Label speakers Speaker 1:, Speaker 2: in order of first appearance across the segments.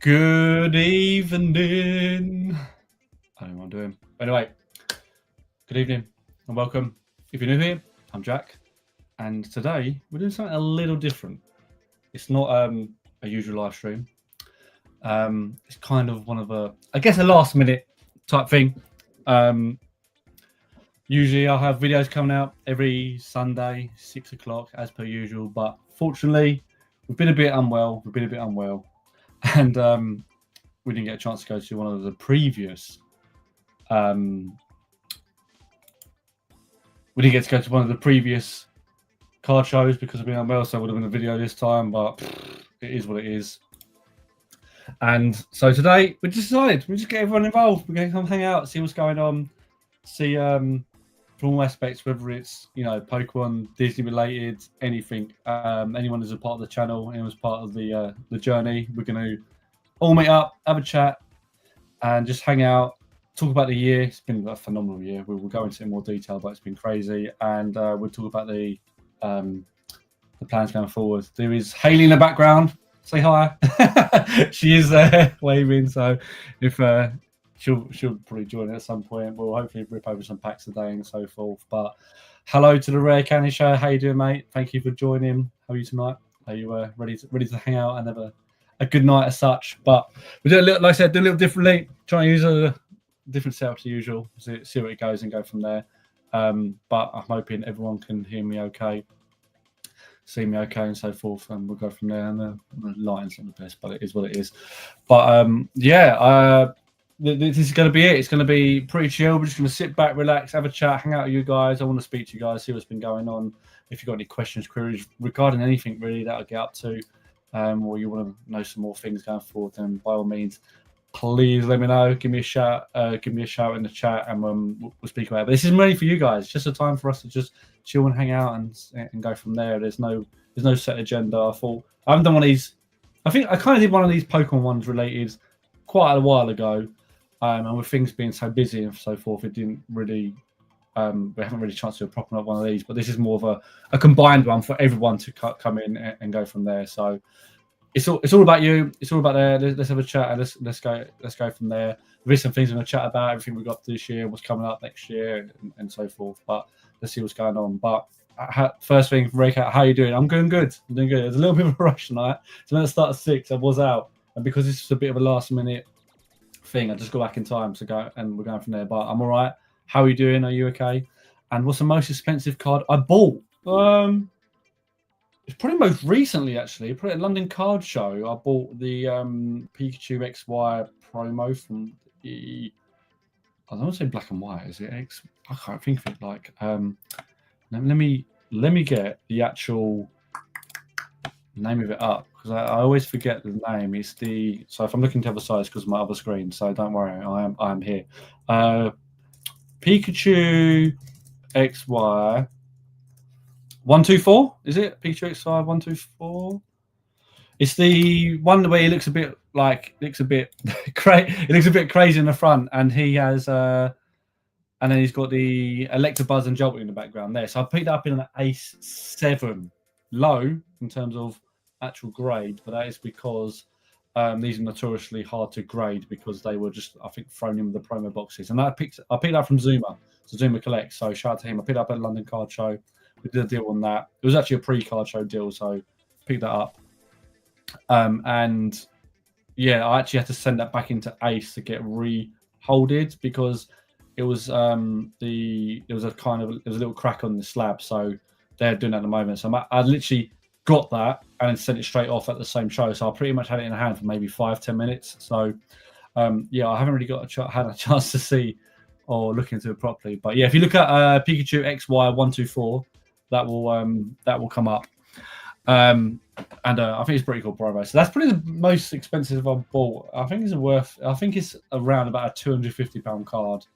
Speaker 1: Good evening. I don't know what I'm doing. Anyway, good evening and welcome. If you're new here, I'm Jack, and today we're doing something a little different. It's not a usual live stream. It's kind of one of a last minute type thing. Usually I'll have videos coming out every Sunday, 6 o'clock as per usual, but fortunately we've been a bit unwell. And we didn't get a chance to go to one of the previous. We didn't get to go to one of the previous card shows because of being unwell, so it would have been a video this time, but it is what it is. And so today we decided we just get everyone involved. We're going to come hang out, see what's going on, see from all aspects, whether it's Pokemon, Disney related, anything. Anyone who's a part of the channel, anyone's part of the journey, we're going to all meet up, have a chat, and just hang out, talk about the year. It's been a phenomenal year. We'll go into it in more detail, but it's been crazy. And we'll talk about the plans going forward. There is Hayley in the background. Say hi. She is there waving. So if she'll probably join at some point. We'll hopefully rip over some packs today and so forth. But hello to the Rare Candy Show. How you doing, mate? Thank you for joining. How are you tonight? Are you ready to hang out and have a good night as such? But we do a little, like I said, do a little differently. Try and use a different setup to usual. See where it goes and go from there. But I'm hoping everyone can hear me okay, see me okay, and so forth, and we'll go from there. And the lighting's not the best, but it is what it is. But this is going to be it. It's going to be pretty chill. We're just going to sit back, relax, have a chat, hang out with you guys. I want to speak to you guys, see what's been going on. If you've got any questions, queries regarding anything really that I'll get up to, or you want to know some more things going forward, then by all means, please let me know. Give me a shout. Give me a shout in the chat, and we'll speak about it. But this isn't really for you guys. It's just a time for us to just chill and hang out and go from there. There's no set agenda. I haven't done one of these. I think I kind of did one of these Pokemon ones related quite a while ago, and with things being so busy and so forth, it didn't really. We haven't really chance to do a proper one of these, but this is more of a combined one for everyone to come in and go from there. So. It's all about you. It's all about there. Let's have a chat and let's go from there. There's some things we're going to chat about, everything we got this year, what's coming up next year, and so forth. But let's see what's going on. But first thing, Raycat, how are you doing? I'm doing good. There's a little bit of a rush tonight. So when I start at 6, I was out, and because this is a bit of a last minute thing, I just got back in time to go, and we're going from there. But I'm all right. How are you doing? Are you okay? And what's the most expensive card I bought? It's probably most recently, actually. Probably at London Card Show, I bought the Pikachu XY promo from the. I don't want to say black and white. Is it X? I can't think of it. Like, let me get the actual name of it up because I always forget the name. It's the. So if I'm looking to the other side, it's because of my other screen. So don't worry, I am here. Pikachu XY. 124, is it? Pikachu XY 124. It's the one where he looks a bit crazy in the front, and he has and then he's got the Electabuzz and Jolteon in the background there. So I picked it up in an Ace 7, low in terms of actual grade, but that is because these are notoriously hard to grade because they were just, I think, thrown in the promo boxes. And I picked it up from Zuma, so Zuma Collects. So shout out to him. I picked it up at London Card Show. We did a deal on that. It was actually a pre-card show deal, so picked that up. And yeah, I actually had to send that back into Ace to get reholded because it was there was a little crack on the slab, so they're doing that at the moment. So I literally got that and then sent it straight off at the same show. So I pretty much had it in hand for maybe 5-10 minutes. So yeah, I haven't really had a chance to see or look into it properly. But yeah, if you look at Pikachu XY 124. That will come up, and I think it's pretty cool promo. So that's probably the most expensive I've bought. I think it's around about a £250 card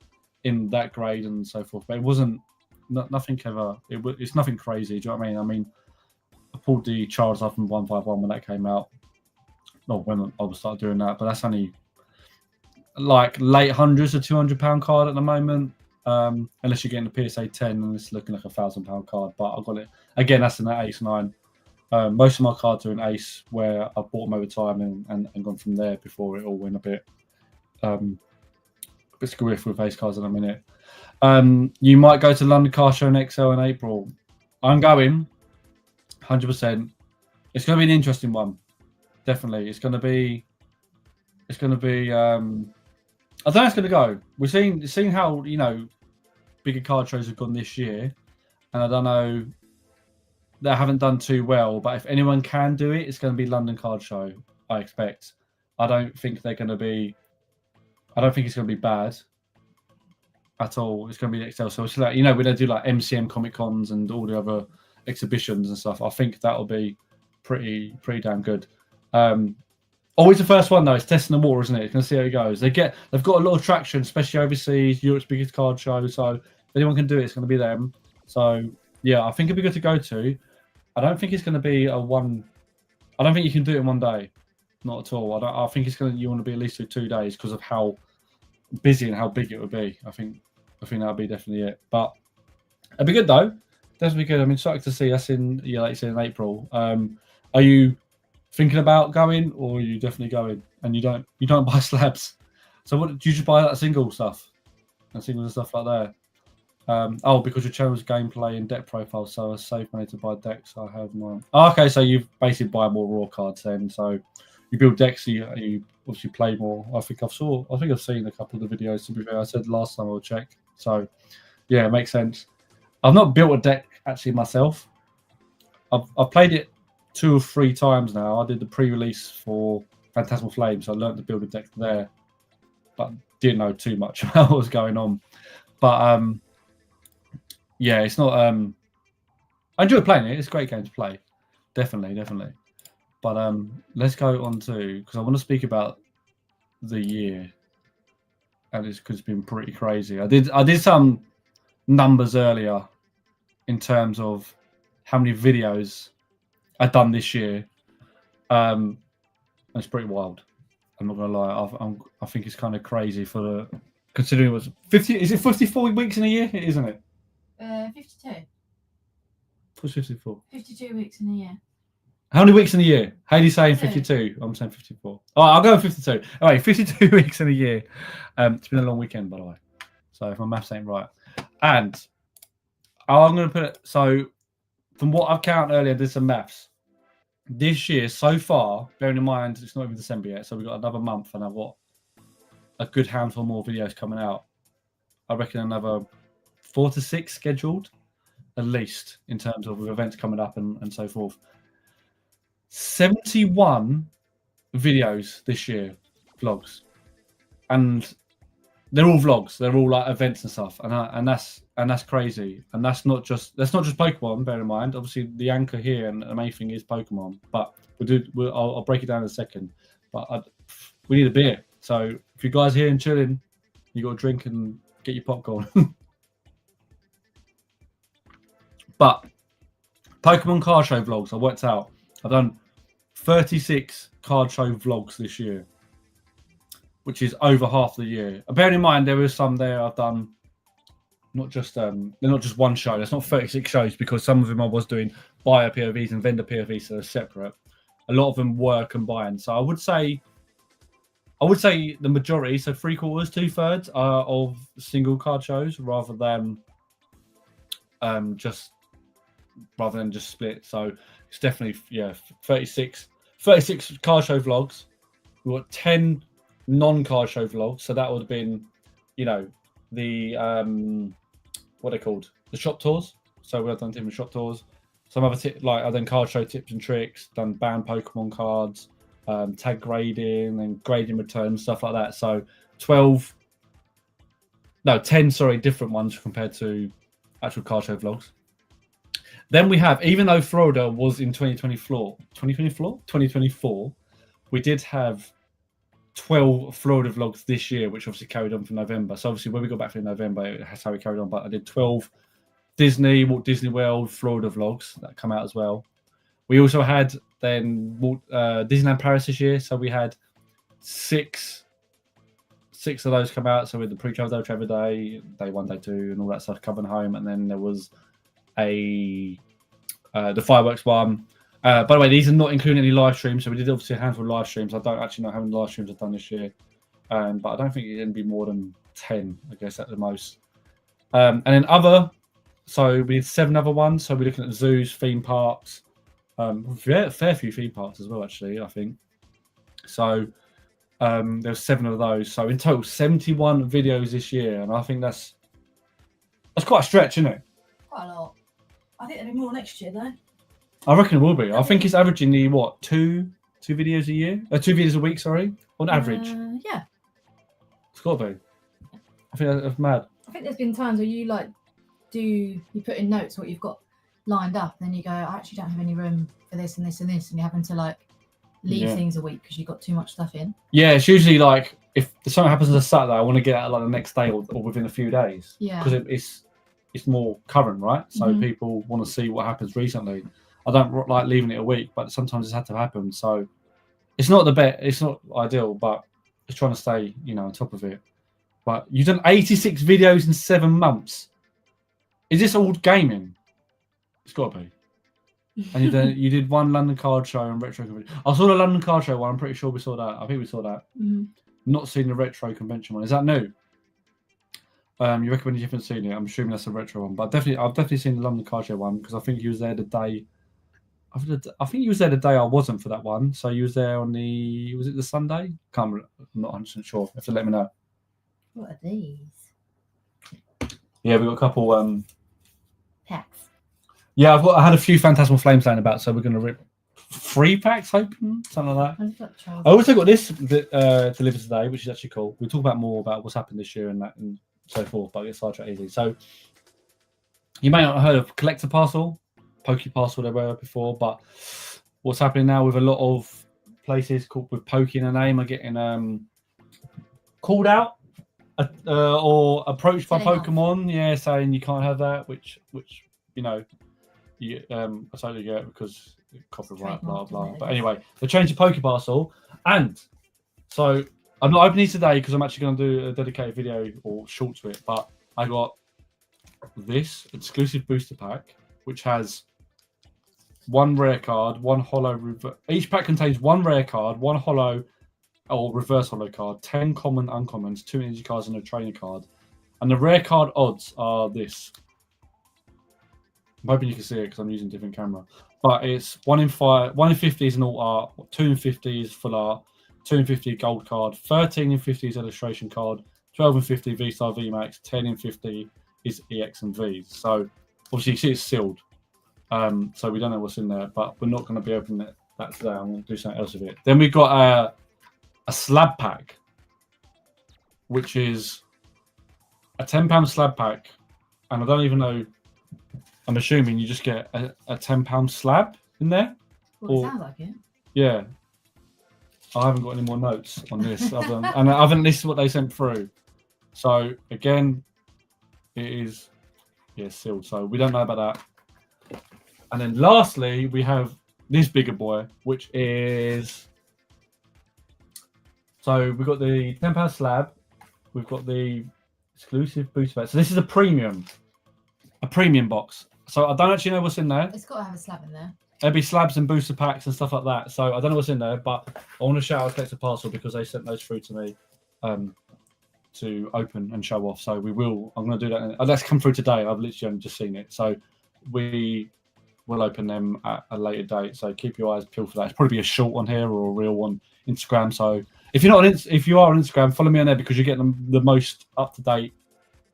Speaker 1: in that grade and so forth. But it wasn't nothing ever. It's nothing crazy. Do you know what I mean? I mean, I pulled the Charizard from 151 when that came out. Not when I would start doing that, but that's only like late hundreds, a £200 card at the moment. Unless you're getting the PSA 10 and it's looking like a £1,000 card, but I've got it again. That's an Ace 9 Most of my cards are in Ace, where I bought them over time and gone from there before it all went a bit screwy with Ace cards in a minute. You might go to London Car Show and XL in April. I'm going, 100%. It's going to be an interesting one. Definitely, it's going to be. I don't know how it's going to go. We're seeing how bigger card shows have gone this year, and I don't know. They haven't done too well, but if anyone can do it, it's going to be London Card Show. I expect. I don't think they're going to be. I don't think it's going to be bad at all. It's going to be XL. So it's like when they do like MCM Comic Cons and all the other exhibitions and stuff. I think that'll be pretty damn good. Always the first one though. It's testing the water, isn't it? It's going to see how it goes. They've got a lot of traction, especially overseas. Europe's biggest card show. So if anyone can do it, it's going to be them. So yeah, I think it'd be good to go to. I don't think it's going to be a one. I don't think you can do it in one day, not at all. I think it's going to. You want to be at least 2 days because of how busy and how big it would be. I think that'll be definitely it. But it'd be good though. Definitely good. I'm excited to see us in like you said in April. Are you thinking about going, or are you definitely going? And you don't buy slabs. So what do you just buy that single stuff and singles and stuff like that? Because your channel's gameplay and deck profile, so I save money to buy decks. I have mine. Oh, okay, so you basically buy more raw cards then. So you build decks, so you obviously play more. I think I've seen a couple of the videos. To be fair, I said last time I'll check. So yeah, it makes sense. I've not built a deck actually myself. I've played it 2 or 3 times now. I did the pre-release for Phantasmal Flames, so I learned to build a deck there, but didn't know too much about what was going on. But yeah, it's not. I enjoy playing it. It's a great game to play, definitely. But let's go on to, because I want to speak about the year, and it's been pretty crazy. I did some numbers earlier in terms of how many videos I've done this year. It's pretty wild. I'm not gonna lie. I think it's kind of crazy considering it was 50. Is it 54 weeks in a year? Isn't it?
Speaker 2: 52.
Speaker 1: What's 54?
Speaker 2: 52 weeks in a year.
Speaker 1: How many weeks in a year? Haley's saying 52. I'm saying 54. All right, I'll go with 52. All right, 52 weeks in a year. It's been a long weekend, by the way. So if my maths ain't right. And I'm going to put it, so from what I've counted earlier, I did some maths. This year, so far, bearing in mind, it's not even December yet, so we've got another month and I've got a good handful more videos coming out. I reckon another 4 to 6 scheduled, at least, in terms of events coming up and so forth. 71 videos this year, vlogs, and they're all vlogs. They're all like events and stuff, and that's crazy. And that's not just Pokemon. Bear in mind, obviously the anchor here and the main thing is Pokemon. But I'll break it down in a second. But we need a beer. So if you guys are here and chilling, you got to drink and get your popcorn. But Pokemon card show vlogs, I worked out. I've done 36 card show vlogs this year, which is over half the year. Bearing in mind, there is some there I've done. They're not just one show. There's not 36 shows because some of them I was doing buyer POVs and vendor POVs, so they're separate. A lot of them were combined. So I would say the majority, so 3/4, 2/3 are of single card shows rather than just split. So it's definitely 36 card show vlogs. We've got 10 non-card show vlogs, so that would have been the what they're called, the shop tours. So we've done different shop tours. Some other I've done card show tips and tricks, done banned Pokemon cards, tag grading and grading returns, stuff like that. So 10 different ones compared to actual card show vlogs. Then we have, even though Florida was in 2024, we did have 12 Florida vlogs this year, which obviously carried on from November. So obviously when we got back from November, that's how we carried on. But I did 12 Walt Disney World, Florida vlogs that come out as well. We also had then Disneyland Paris this year. So we had six of those come out. So we had the pre-travel day, day 1, day 2, and all that stuff coming home. And then there was the fireworks one. By the way, these are not including any live streams. So we did obviously a handful of live streams. I don't actually know how many live streams I've done this year, but I don't think it's going to be more than 10, I guess, at the most. And then other, so we did 7 other ones. So we're looking at zoos, theme parks, fair few theme parks as well, actually, I think. So there's 7 of those. So in total, 71 videos this year, and I think that's quite a stretch, isn't it?
Speaker 2: Quite a lot. I think there'll be more next year, though.
Speaker 1: I reckon it will be. I think it's averaging the two videos a year, 2 videos a week. Sorry, on average.
Speaker 2: Yeah.
Speaker 1: It's got to be. I think that's mad.
Speaker 3: I think there's been times where you you put in notes what you've got lined up, and then you go, I actually don't have any room for this and this and this, and you're having to leave things a week because you've got too much stuff in.
Speaker 1: Yeah, it's usually like if something happens on a Saturday, I want to get out the next day or within a few days.
Speaker 3: Yeah.
Speaker 1: Because it's more current, right? So people want to see what happens recently. I don't like leaving it a week, but sometimes it's had to happen. So it's not the best. It's not ideal, but it's trying to stay, on top of it. But you've done 86 videos in 7 months. Is this all gaming? It's got to be. And you did 1 London card show and retro convention. I saw the London card show one. I'm pretty sure we saw that. I think we saw that. Not seen the retro convention one. Is that new? You recommend you haven't seen it? I'm assuming that's a retro one, but I've definitely seen the London card show one because I think he was there the day. I think he was there the day I wasn't for that one. So you was there on was it the Sunday? I'm not 100% sure. You have to let me know.
Speaker 3: What are these?
Speaker 1: Yeah, we got a couple
Speaker 3: Packs.
Speaker 1: Yeah, I had a few Phantasmal Flames laying about, so we're going to rip 3 packs open, something like that. I also got this delivered today, which is actually cool. We'll talk about more about what's happened this year and that and so forth, but I get sidetracked easy. So you may not have heard of Collector Parcel, Poke Parcel, they were before, but what's happening now with a lot of places with Poke in a name are getting called out or approached by Pokemon, saying you can't have that, which I totally get it because copyright, blah blah. But anyway, they changed the Poke Parcel, and so I'm not opening today because I'm actually going to do a dedicated video or short to it. But I got this exclusive booster pack, which has 1 rare card, 1 holo. Each pack contains 1 rare card, 1 holo or reverse holo card, 10 common uncommons, 2 energy cards, and a trainer card. And the rare card odds are this. I'm hoping you can see it because I'm using a different camera. But it's 1 in 5, 1 in 50 is an alt art, 2 in 50 is full art, 2 in 50 gold card, 13 in 50 is illustration card, 12 in 50 V-Star VMAX, 10 in 50 is EX and Vs. So obviously you see it's sealed. So we don't know what's in there, but we're not going to be opening that today. I'm going to do something else with it. Then we've got a slab pack, which is a £10 slab pack. And I don't even know. I'm assuming you just get a £10 slab in there.
Speaker 3: Well, it sounds like it.
Speaker 1: Yeah. I haven't got any more notes on this. other than this is what they sent through. So again, it is sealed. So we don't know about that. And then lastly, we have this bigger boy, which is so we've got the £10 slab, we've got the exclusive booster pack. So this is a premium box. So I don't actually know what's in there.
Speaker 3: It's got to have a slab in there.
Speaker 1: There'll be slabs and booster packs and stuff like that. So I don't know what's in there, but I want to shout out Collector Parcel because they sent those through to me to open and show off. So I'm going to do that. That's come through today. I've literally only just seen it. So we will open them at a later date. So keep your eyes peeled for that. It's probably a short one here or a real one Instagram. So if you are on Instagram, follow me on there because you get the most up to date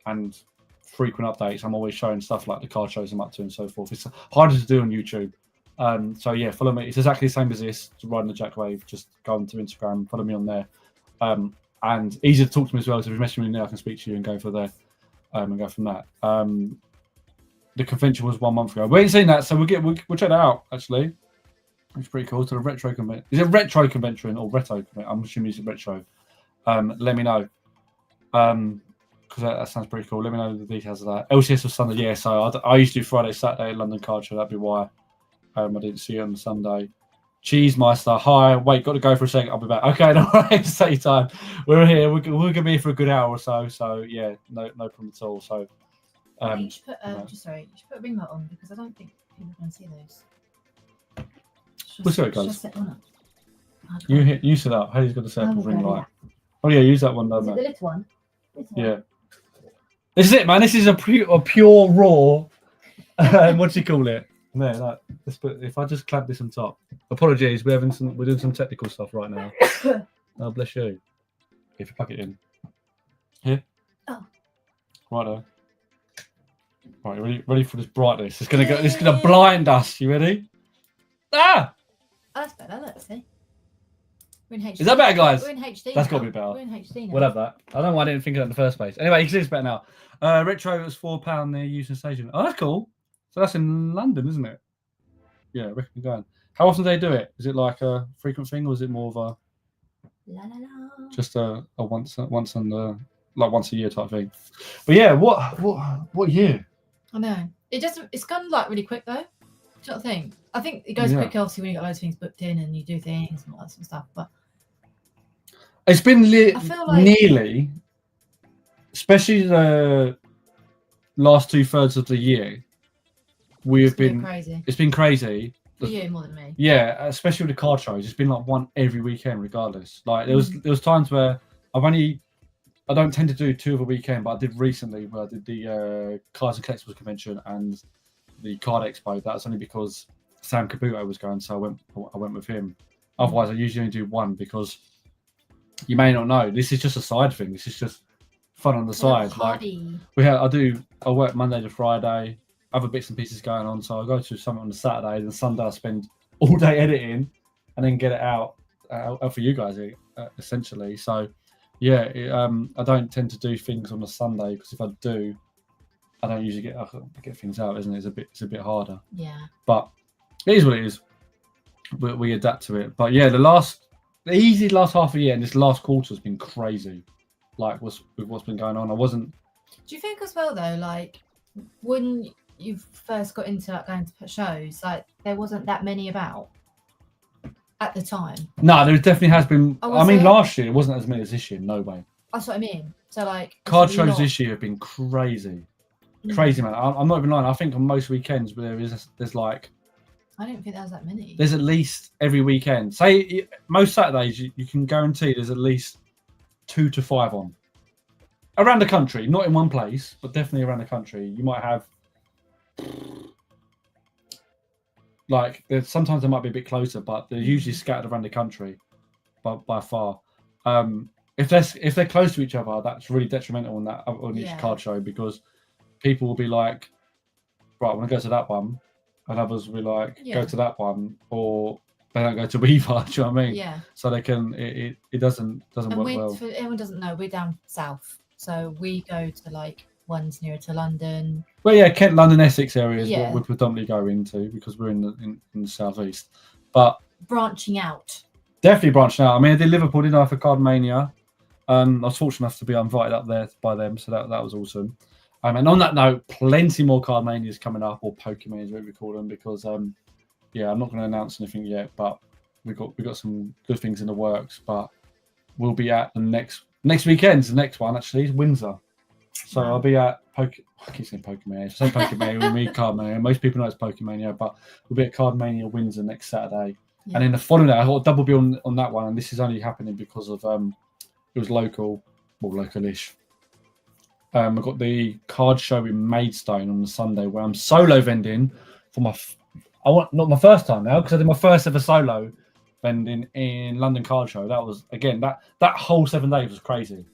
Speaker 1: and frequent updates. I'm always showing stuff like the card shows I'm up to and so forth. It's harder to do on YouTube. So yeah, follow me. It's exactly the same as this. Riding the Jack Wave. Just go onto Instagram, follow me on there, and easy to talk to me as well. So if you message me now, I can speak to you and go for there, and go from that. The convention was 1 month ago. We ain't seen that, so we'll check that out. Actually, it's pretty cool. To the retro convention. Is it retro convention or retro? I'm assuming it's retro. Let me know. Because that sounds pretty cool. Let me know the details of that. LCS was Sunday, yeah. So I used to do Friday, Saturday at London Card Show. That'd be why I didn't see you on Sunday. Cheesemeister, hi. Wait, got to go for a second. I'll be back. Okay, no worries. Take your time. We're here. We're going to be here for a good hour or so. So yeah, no problem at all. So
Speaker 3: you should put you should put a ring light on because I don't think people can see those.
Speaker 1: We'll see how it
Speaker 3: Should I
Speaker 1: goes.
Speaker 3: set one up?
Speaker 1: You set up. Haley's got to set up a
Speaker 3: Oh,
Speaker 1: ring
Speaker 3: okay,
Speaker 1: light. Oh yeah, use that one,
Speaker 3: Is
Speaker 1: though,
Speaker 3: it the
Speaker 1: mate.
Speaker 3: little one? Little one?
Speaker 1: Yeah. This is it, man. This is a pure raw. What do you call it? No, like, let's put, if I just clamp this on top. Apologies, we're doing some technical stuff right now. Oh, bless you. If you plug it in. Here.
Speaker 3: Oh.
Speaker 1: Righto. Right, ready for this brightness? It's gonna blind us. You ready? Ah!
Speaker 3: Oh, that's better. Let's see. We're in HD.
Speaker 1: Is that better, guys?
Speaker 3: We're in HD.
Speaker 1: That's
Speaker 3: now.
Speaker 1: gotta be better.
Speaker 3: We're in HD now.
Speaker 1: We'll have that. I don't know why I didn't think of that in the first place. Anyway, you can see it's better now. Retro was £4 near Euston Station. Oh, that's cool. So that's in London, isn't it? Yeah, I reckon you're going. How often do they do it? Is it like a frequent thing, or is it more of a
Speaker 3: La, la, la.
Speaker 1: just a once on the like once a year type thing? But yeah, what year?
Speaker 3: I know. It's gone like really quick though. Do you not think? I think it goes
Speaker 1: Yeah.
Speaker 3: quick obviously when you got loads of things booked in and you do things and all that sort of stuff. But
Speaker 1: It's been
Speaker 3: I feel like
Speaker 1: nearly, especially the last 2/3 of the year.
Speaker 3: it's been crazy.
Speaker 1: It's been crazy.
Speaker 3: For you more than me.
Speaker 1: Yeah, especially with the card shows, it's been like one every weekend, regardless. Like there was times where I don't tend to do 2 of a weekend, but I did recently where I did the Cards and Collectibles convention and the Card Expo. That's only because Sam Kabuto was going, so I went with him. Otherwise, I usually only do one because you may not know. This is just a side thing. This is just fun on the side. Like I work Monday to Friday. Other bits and pieces going on, so I go to something on the Saturday, then Sunday I spend all day editing, and then get it out for you guys essentially. So yeah, I don't tend to do things on a Sunday because if I do, I don't usually get things out, isn't it? It's a bit harder.
Speaker 3: Yeah.
Speaker 1: But it is what it is. We adapt to it. But yeah, the last half a year and this last quarter has been crazy. Like with what's been going on, I wasn't.
Speaker 3: Do you think as well though, like when you first got into like, going to shows, like there wasn't that many about at the time?
Speaker 1: No, there definitely has been.
Speaker 3: Oh,
Speaker 1: I mean,
Speaker 3: was it?
Speaker 1: last year it wasn't as many as this year. No way.
Speaker 3: That's what I mean. So like
Speaker 1: Card
Speaker 3: it's a
Speaker 1: shows
Speaker 3: lot.
Speaker 1: this year have been crazy,
Speaker 3: Mm.
Speaker 1: crazy, man. I'm not even lying. I think on most weekends there's like
Speaker 3: I don't think there was that many.
Speaker 1: there's at least every weekend. Say most Saturdays you can guarantee there's at least 2 to 5 on around the country, not in one place, but definitely around the country. You might have like sometimes they might be a bit closer, but they're usually scattered around the country by far. If they're close to each other, that's really detrimental on each card show because people will be like, right, I want to go to that one, and others will be like, go to that one, or they don't go to either. Do you know what I mean?
Speaker 3: Yeah.
Speaker 1: So they can. It doesn't
Speaker 3: And
Speaker 1: work well.
Speaker 3: for anyone doesn't know, we're down south, so we go to like ones nearer to London.
Speaker 1: Well, yeah, Kent, London, Essex area is
Speaker 3: Yeah.
Speaker 1: what we predominantly go into because we're in the southeast. But
Speaker 3: Branching out.
Speaker 1: definitely branching out. I mean, I did Liverpool, didn't I, for Card Mania? I was fortunate enough to be invited up there by them, so that was awesome. And on that note, plenty more Card Manias coming up, or Pokémon, whatever we call them, because I'm not going to announce anything yet, but we got some good things in the works. But we'll be at the next weekend's the next one actually is Windsor. So I'll be at I keep saying Pokémon. If I say Pokémon, we mean Card Mania. Most people know it's Pokémon, but we'll be at Card Mania Windsor next Saturday.
Speaker 3: Yeah.
Speaker 1: And then the following day, I got a double bill on that one, and this is only happening because of it was localish. I've got the card show in Maidstone on the Sunday where I'm solo vending for not my first time now because I did my first ever solo vending in London Card Show. That was again that whole 7 days was crazy.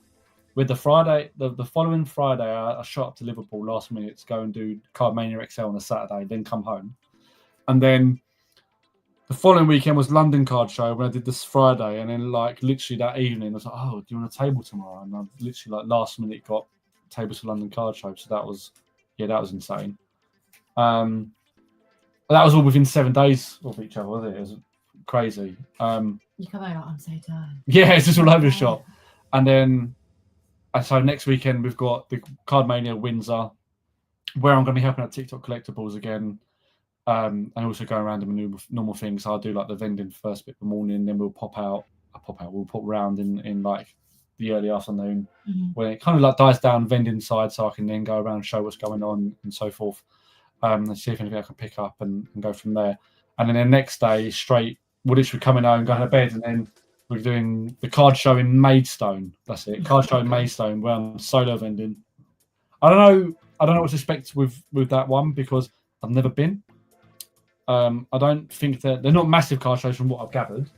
Speaker 1: With the Friday, the following Friday, I shot up to Liverpool last minute to go and do Card Mania XL on a Saturday, then come home, and then the following weekend was London Card Show when I did this Friday, and then like literally that evening I was like, oh, do you want a table tomorrow? And I literally like last minute got tables for London Card Show, so that was insane. That was all within 7 days of each other, wasn't it? It was crazy.
Speaker 3: You come over like, I'm so tired.
Speaker 1: Yeah, it's just all over the shop. And then so next weekend we've got the Card Mania Windsor, where I'm going to be helping out TikTok Collectibles again, and also going around doing normal things. So I'll do like the vending first bit of the morning, then we'll pop around in like the early afternoon when it kind of like dies down vending side, so I can then go around and show what's going on and so forth, and see if anything I can pick up and go from there. and then the next day straight we're literally coming home, going to bed, and then we're doing the card show in Maidstone. That's it, card show in Maidstone, where I'm solo vending. I don't know what to expect with that one because I've never been. I don't think they're not massive card shows from what I've gathered.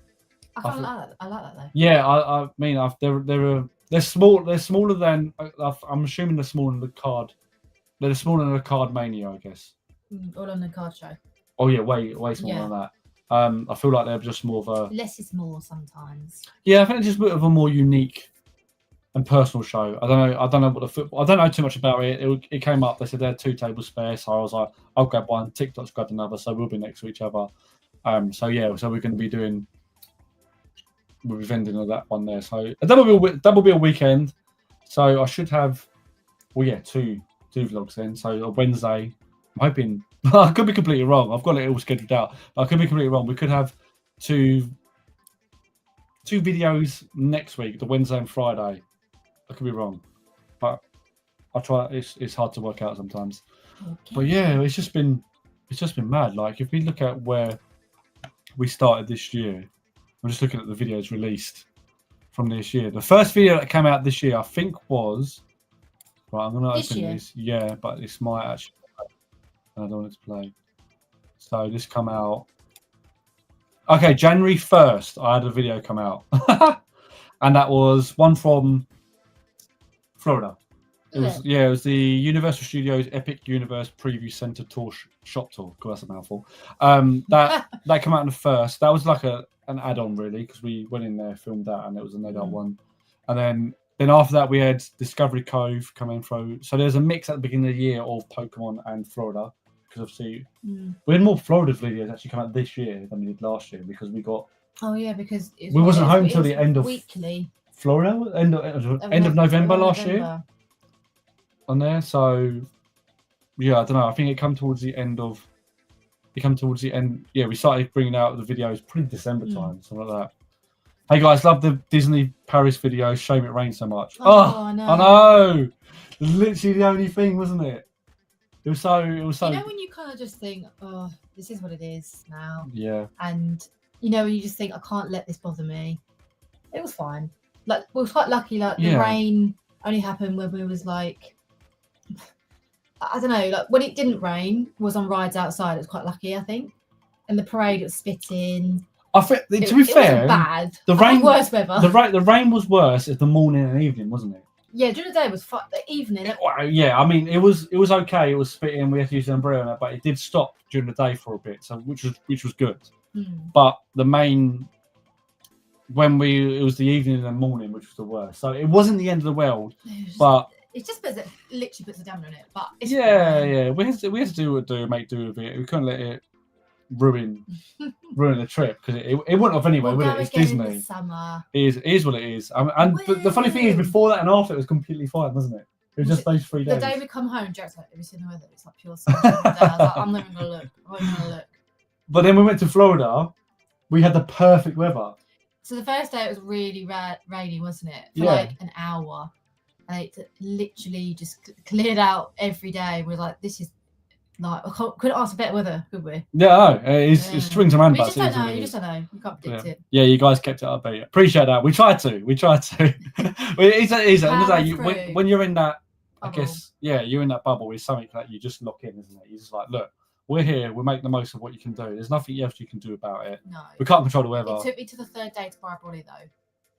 Speaker 3: I kind of like that. I like that though.
Speaker 1: Yeah, I mean, they're small. They're smaller than I'm assuming they're smaller than the card. They're smaller than the Card Mania, I guess.
Speaker 3: All on the card show.
Speaker 1: Oh yeah, way smaller than that. I feel like they're just more of a
Speaker 3: less is more sometimes.
Speaker 1: Yeah, I think it's just a bit of a more unique and personal show. I don't know what the football. I don't know too much about it. It came up. They said they had 2 tables spare, so I was like, I'll grab one. TikTok's grabbed another, so we'll be next to each other. So yeah, so we're going to be we'll be vending on that one there. So that will be a weekend. So I should have, two vlogs then. So a Wednesday. I'm hoping. I could be completely wrong. I've got it all scheduled out, but I could be completely wrong. We could have two videos next week, the Wednesday and Friday. I could be wrong, but I'll try. It's hard to work out sometimes. Okay. But yeah, it's just been mad. Like if we look at where we started this year, I'm just looking at the videos released from this year. The first video that came out this year, I think, was right. I'm gonna open this. Yeah, but this might actually. I don't want it to play. So this come out. Okay, January 1st, I had a video come out, and that was one from Florida. It was the Universal Studios Epic Universe Preview Center Tour Shop Tour. God, that's a mouthful. That came out in the first. That was like an add-on really, because we went in there, filmed that, and it was an add-on one. And then after that, we had Discovery Cove coming through. So there's a mix at the beginning of the year of Pokemon and Florida. Because obviously, we had more Florida videos actually come out this year than we did last year because we got.
Speaker 3: Oh yeah, because
Speaker 1: we wasn't home till the end of
Speaker 3: weekly.
Speaker 1: Florida, end of November last year. On there, so yeah, I don't know. I think it come towards the end. Yeah, we started bringing out the videos pretty December time, something like that. Hey guys, love the Disney Paris video. Shame it rained so much. Oh no. I know. Literally the only thing, wasn't it? It was so.
Speaker 3: You know when you kind of just think, oh, this is what it is now.
Speaker 1: Yeah.
Speaker 3: And you know when you just think, I can't let this bother me. It was fine. Like we were quite lucky. Like the rain only happened when we was like, I don't know. Like when it didn't rain, was on rides outside. It was quite lucky, I think. And the parade was spitting.
Speaker 1: I think to be fair,
Speaker 3: it wasn't bad.
Speaker 1: The rain,
Speaker 3: worse weather.
Speaker 1: The rain was worse at the morning and evening, wasn't it?
Speaker 3: Yeah, during the day was fun. The evening.
Speaker 1: Yeah, I mean it was okay. It was spitting. We had to use an umbrella, but it did stop during the day for a bit, so which was good. But the main it was the evening and morning, which was the worst. So it wasn't the end of the world, but
Speaker 3: it just literally puts a damper on it. But it's
Speaker 1: yeah, we had to do what we do, make do with it. We couldn't let it ruin the trip because it wouldn't have anyway, would it? It's Disney.
Speaker 3: Summer.
Speaker 1: It is what it is. And the funny thing is, before that and after, it was completely fine, wasn't it? It was just those 3 days.
Speaker 3: The day we come home, Jack's like, "Have you seen the weather? It's like pure sunshine." I was like, "I'm not even gonna look."
Speaker 1: But then we went to Florida. We had the perfect weather.
Speaker 3: So the first day it was really rainy, wasn't it? For like an hour, and it literally just cleared out every day. We're like, "This is." Like, couldn't ask for better weather, could we?
Speaker 1: Yeah, it swings and roundabouts.
Speaker 3: You just don't know. You can't predict it.
Speaker 1: Yeah, you guys kept it upbeat. Appreciate that. We tried to. When you're in that, I guess, you're in that bubble. It's something that you just lock in, isn't it? You're just like, look, we're here. We'll make the most of what you can do. There's nothing else you can do about it.
Speaker 3: No.
Speaker 1: We can't control the weather.
Speaker 3: It took me to the 3rd day to buy a brolly, though.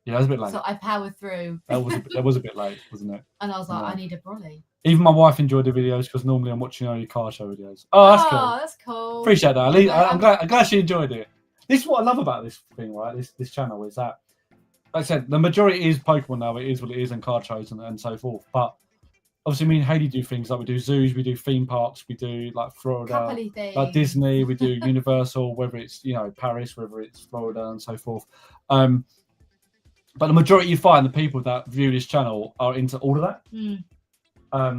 Speaker 1: Yeah, that was a bit late.
Speaker 3: So I powered through.
Speaker 1: That was a bit late, wasn't it?
Speaker 3: And I was like, I need a brolly.
Speaker 1: Even my wife enjoyed the videos because normally I'm watching only car show videos. Oh, that's cool.
Speaker 3: That's cool.
Speaker 1: Appreciate that. I'm glad she enjoyed it. This is what I love about this thing, right? This channel is that, like I said, the majority is Pokemon now. It is what it is, and card shows and so forth. But obviously, me and Hayley do things like we do zoos, we do theme parks, we do like Florida, like Disney, we do Universal, whether it's Paris, whether it's Florida, and so forth. But the majority you find the people that view this channel are into all of that. I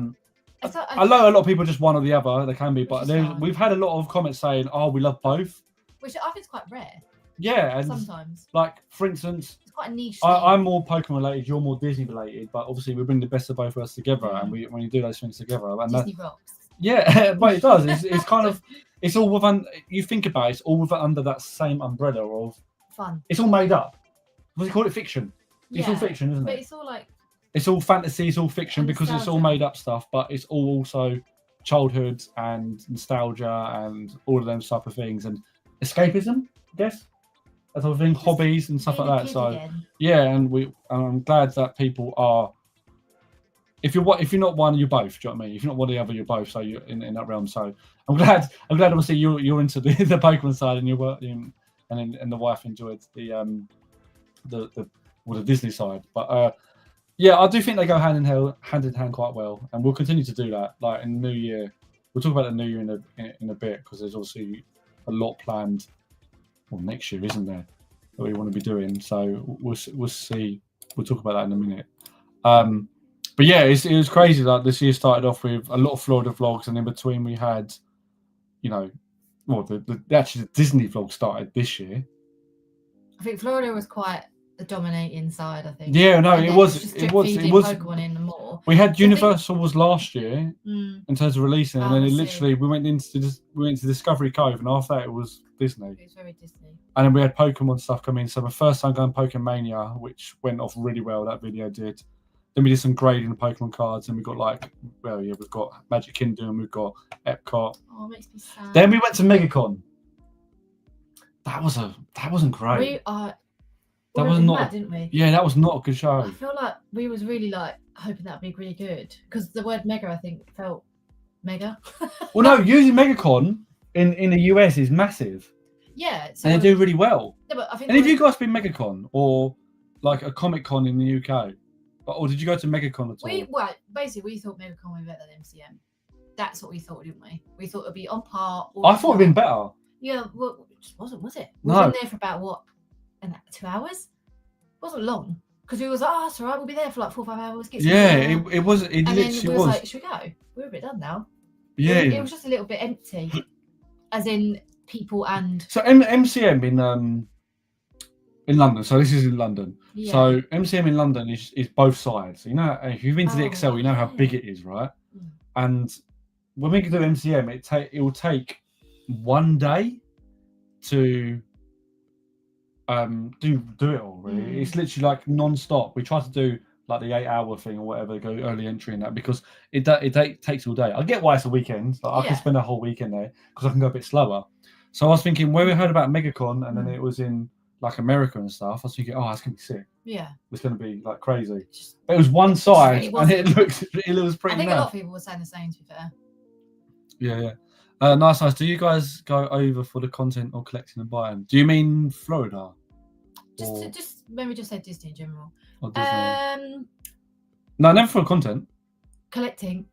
Speaker 1: know a lot of people just one or the other. They can be, but we've had a lot of comments saying, "Oh, we love both,"
Speaker 3: which I think is quite rare.
Speaker 1: Yeah, and
Speaker 3: sometimes,
Speaker 1: like for instance,
Speaker 3: it's quite a niche.
Speaker 1: I'm more Pokemon related. You're more Disney related, but obviously we bring the best of both of us together, and when you do those things together, and
Speaker 3: Disney rocks.
Speaker 1: Yeah, but it does. It's kind of it's all within. You think about it, it's all within under that same umbrella of
Speaker 3: Fun.
Speaker 1: it's all made up. What do you call it? Fiction. It's all
Speaker 3: Yeah,
Speaker 1: fiction, isn't
Speaker 3: But
Speaker 1: it?
Speaker 3: it's all like
Speaker 1: It's all fantasy. It's all fiction
Speaker 3: And
Speaker 1: because it's all
Speaker 3: nostalgia.
Speaker 1: made up stuff. But it's all also childhood and nostalgia and all of them type of things and escapism. I guess that type of thing,
Speaker 3: Just
Speaker 1: hobbies and stuff
Speaker 3: being
Speaker 1: like
Speaker 3: a
Speaker 1: that.
Speaker 3: kid
Speaker 1: So
Speaker 3: again.
Speaker 1: yeah, and I'm glad that people are. If you're not one, you're both. Do you know what I mean? If you're not one or the other, you're both. So you're in that realm. So I'm glad. Obviously, you're into the Pokemon side, and you're working, and the wife enjoyed the Disney side. But yeah, I do think they go hand in hand quite well, and we'll continue to do that. Like in the new year, we'll talk about the new year in a bit because there's obviously a lot planned. Well, next year, isn't there? That we want to be doing. So we'll see. We'll talk about that in a minute. But yeah, it was crazy. Like this year started off with a lot of Florida vlogs, and in between we had, actually the Disney vlog started this year.
Speaker 3: I think Florida was quite the dominating side. I think.
Speaker 1: Yeah, no,
Speaker 3: And
Speaker 1: it
Speaker 3: then
Speaker 1: was.
Speaker 3: just
Speaker 1: It was.
Speaker 3: feeding
Speaker 1: It was.
Speaker 3: Pokemon in more.
Speaker 1: We had
Speaker 3: So I think-
Speaker 1: Universal was last year in terms of releasing, and
Speaker 3: Oh,
Speaker 1: then
Speaker 3: I
Speaker 1: it
Speaker 3: see.
Speaker 1: literally we went to Discovery Cove, and after that it was Disney,
Speaker 3: It was very Disney.
Speaker 1: and then we had Pokemon stuff come in. So my first time going Pokemania, which went off really well. That video did. Then we did some grading of Pokemon cards, and we got we've got Magic Kingdom, we've got Epcot.
Speaker 3: Oh, it makes me sad.
Speaker 1: Then we went to MegaCon. That wasn't great.
Speaker 3: We are.
Speaker 1: That
Speaker 3: we
Speaker 1: was
Speaker 3: went
Speaker 1: not.
Speaker 3: mad, didn't we?
Speaker 1: Yeah, that was not a good show.
Speaker 3: I feel like we was really like hoping that'd be really good because the word mega, I think, felt mega.
Speaker 1: Well, no, using MegaCon in the US is massive,
Speaker 3: Yeah. So
Speaker 1: and they do really well.
Speaker 3: No, but I think.
Speaker 1: And have you guys been MegaCon or like a Comic Con in the UK? Or did you go to MegaCon at all?
Speaker 3: Basically we thought MegaCon would be better than MCM. That's what we thought, didn't we? We thought it'd be on par.
Speaker 1: I thought it'd been better.
Speaker 3: Yeah, well, it just wasn't, was it? We
Speaker 1: No.
Speaker 3: were there for about what, 2 hours? It wasn't long because we was like, oh, that's all right. We'll be there for like 4 or 5 hours. Get some
Speaker 1: Yeah,
Speaker 3: dinner."
Speaker 1: it was. It
Speaker 3: And then
Speaker 1: literally
Speaker 3: we was
Speaker 1: was.
Speaker 3: like, should we go? We're a bit done now.
Speaker 1: Yeah.
Speaker 3: It was just a little bit empty, as in people and.
Speaker 1: So MCM in London. So this is in London.
Speaker 3: Yeah.
Speaker 1: So MCM in London is both sides. You know, if you've been to the
Speaker 3: Oh,
Speaker 1: Excel, you know how
Speaker 3: yeah.
Speaker 1: big it is, right?
Speaker 3: Mm.
Speaker 1: And when we do MCM, it will take 1 day to do it all. Really,
Speaker 3: Mm.
Speaker 1: it's literally like non-stop. We try to do like the 8-hour thing or whatever, go early entry in that because it takes all day. I get why it's a weekend. Like, I can
Speaker 3: Yeah.
Speaker 1: spend a whole weekend there because I can go a bit slower. So I was thinking when we heard about MegaCon and then it was in like America and stuff, I was thinking, oh, it's gonna be sick.
Speaker 3: Yeah.
Speaker 1: It's gonna be like crazy.
Speaker 3: Just,
Speaker 1: But it was one side
Speaker 3: really
Speaker 1: and
Speaker 3: wasn't.
Speaker 1: it was
Speaker 3: I
Speaker 1: pretty
Speaker 3: think
Speaker 1: mad.
Speaker 3: a lot of people were saying the same. To be fair.
Speaker 1: Yeah. Nice. Do you guys go over for the content or collecting and buying? Do you mean Florida?
Speaker 3: Just maybe just say Disney in general.
Speaker 1: Or Disney?
Speaker 3: Um,
Speaker 1: No, never for content.
Speaker 3: collecting.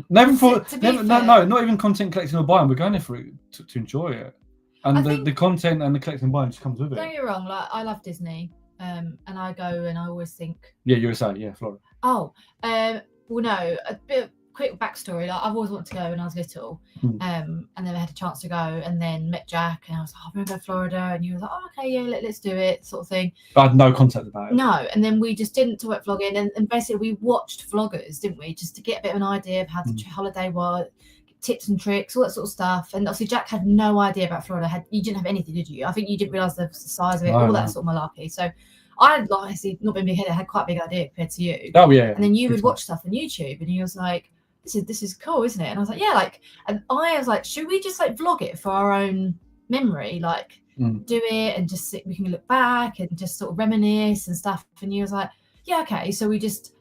Speaker 1: Never for
Speaker 3: To be
Speaker 1: never,
Speaker 3: fair-
Speaker 1: no, not even content collecting or buying. We're going there for it to enjoy it, and
Speaker 3: I
Speaker 1: the
Speaker 3: think-
Speaker 1: content and the collecting and buying just comes with
Speaker 3: Don't
Speaker 1: it.
Speaker 3: get me wrong. Like I love Disney. And I go and I always think,
Speaker 1: Yeah, USA. Yeah, Florida.
Speaker 3: oh, well, no, a bit of quick backstory. Like I've always wanted to go when I was little, and never had a chance to go. And then met Jack, and I was like, oh, I'm gonna go to Florida, and he was like, oh, okay, yeah, let's do it, sort of thing.
Speaker 1: I had no concept about it.
Speaker 3: No, and then we just didn't talk about vlogging, and basically we watched vloggers, didn't we, just to get a bit of an idea of how the holiday was, tips and tricks, all that sort of stuff. And obviously Jack had no idea about Florida. You didn't have anything, did you? I think you didn't realise the size of it, all that sort of malarkey. So I had obviously not been big headed, had quite a big idea compared to you.
Speaker 1: Oh yeah.
Speaker 3: And then you would watch stuff on YouTube, and he was like, "This is cool, isn't it?" And I was like, "Yeah." Like, and I was like, "Should we just like vlog it for our own memory? Like, do it and just we can look back and just sort of reminisce and stuff." And he was like, "Yeah, okay." So we just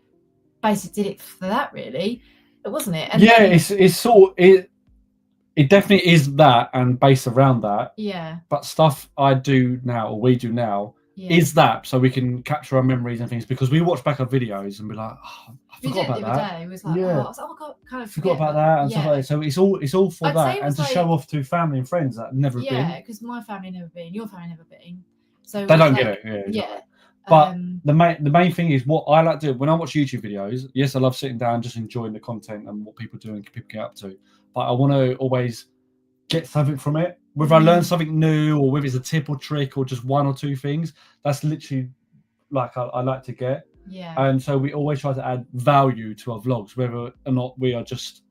Speaker 3: basically did it for that, really, wasn't it? And
Speaker 1: yeah,
Speaker 3: then,
Speaker 1: it's sort it definitely is that and based around that.
Speaker 3: yeah,
Speaker 1: But stuff I do now or we do now
Speaker 3: yeah.
Speaker 1: is that so we can capture our memories and things because we watch back our videos and be like, oh, I
Speaker 3: We
Speaker 1: forgot
Speaker 3: did
Speaker 1: about
Speaker 3: the other
Speaker 1: that.
Speaker 3: day. It was like,
Speaker 1: Yeah.
Speaker 3: oh, I was like, oh God, kind of
Speaker 1: Forgot about that and stuff like that. So it's all for
Speaker 3: I'd say
Speaker 1: that
Speaker 3: it
Speaker 1: and
Speaker 3: was
Speaker 1: to
Speaker 3: like-
Speaker 1: show off to family and friends that have never
Speaker 3: Yeah,
Speaker 1: been.
Speaker 3: because my family never been, your family never been. So
Speaker 1: They
Speaker 3: it was
Speaker 1: don't
Speaker 3: like,
Speaker 1: get it. Yeah.
Speaker 3: Yeah.
Speaker 1: But the main thing is what I like to do when I watch YouTube videos. Yes, I love sitting down, just enjoying the content and what people do and people get up to. But I want to always get something from it. Whether I learn something new or whether it's a tip or trick or just one or two things, that's literally like I like to get.
Speaker 3: Yeah.
Speaker 1: And so we always try to add value to our vlogs, whether or not we are just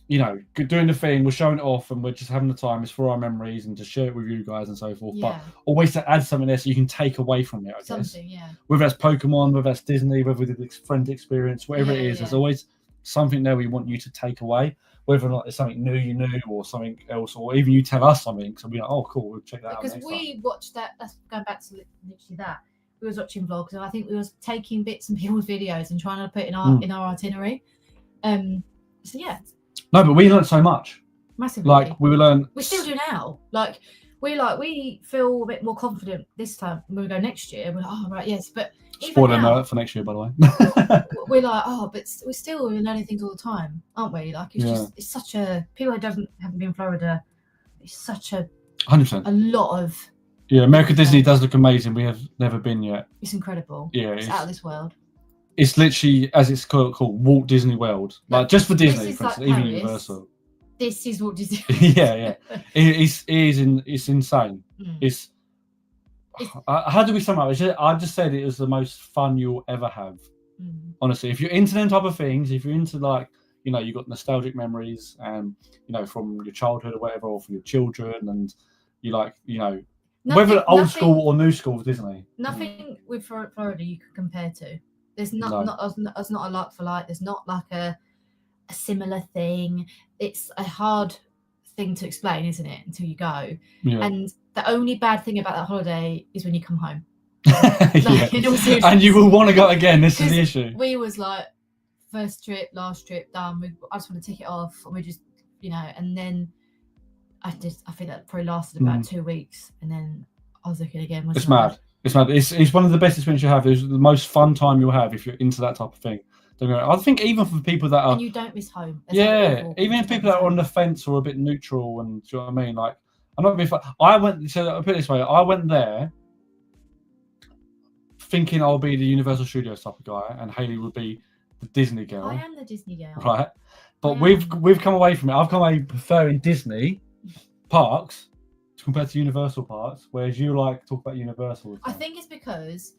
Speaker 1: you know, doing the thing, we're showing it off, and we're just having the time. It's for our memories and to share it with you guys and so forth.
Speaker 3: Yeah.
Speaker 1: But always to add something there so you can take away from it. I guess.
Speaker 3: Something, yeah.
Speaker 1: Whether that's Pokemon, whether that's Disney, whether we did the friend experience, whatever it is, there's always something there we want you to take away. Whether or not it's something new you knew, or something else, or even you tell us something, so we're like, oh, cool, we'll check that out.
Speaker 3: Because we watched that. That's going back to literally that. We was watching vlogs, and I think we was taking bits and people's videos and trying to put in our itinerary. So yeah.
Speaker 1: No, but we learned so much.
Speaker 3: Massively.
Speaker 1: Like we learn.
Speaker 3: We still do now. Like we feel a bit more confident this time when we go next year. We're like, oh right, yes, but
Speaker 1: spoiler alert for next year, by the way.
Speaker 3: We're like, oh, but we're still learning things all the time, aren't we? Like it's just it's such a people who haven't been in Florida. It's such a
Speaker 1: 100%.
Speaker 3: A lot of.
Speaker 1: Yeah, American Disney does look amazing. We have never been yet.
Speaker 3: It's incredible.
Speaker 1: Yeah,
Speaker 3: it's out of this world.
Speaker 1: It's literally, as it's called Walt Disney World. Like just for Disney, for instance, even Universal.
Speaker 3: This is Walt Disney.
Speaker 1: yeah. It's insane. It's how do we sum up? I just said it was the most fun you'll ever have. Honestly, if you're into them type of things, if you're into like, you know, you've got nostalgic memories and, you know, from your childhood or whatever, or from your children, and you like, you know, whether old school or new school with Disney.
Speaker 3: Nothing with Florida you could compare to. There's not a like for like. There's not like a similar thing. It's a hard thing to explain, isn't it? Until you go. Yeah. And the only bad thing about that holiday is when you come home.
Speaker 1: And you will want to go again. This is the issue.
Speaker 3: We was like, first trip, last trip, done. I just want to tick it off. And we just, you know, and then I think that probably lasted about 2 weeks, and then I was looking again.
Speaker 1: It's mad. It's mad. It's one of the best experiences you have. It's the most fun time you'll have if you're into that type of thing. I think even for people that are,
Speaker 3: and you don't miss home.
Speaker 1: Even if people that are on the fence or a bit neutral, and do you know what I mean? Like, I'm not being. I went. So I'll put it this way: I went there thinking I'll be the Universal Studios type of guy, and Hayley would be the Disney girl.
Speaker 3: I am the Disney girl,
Speaker 1: right? But we've come away from it. I've come away preferring Disney parks compared to Universal parks, whereas you like talk about Universal.
Speaker 3: I think it's because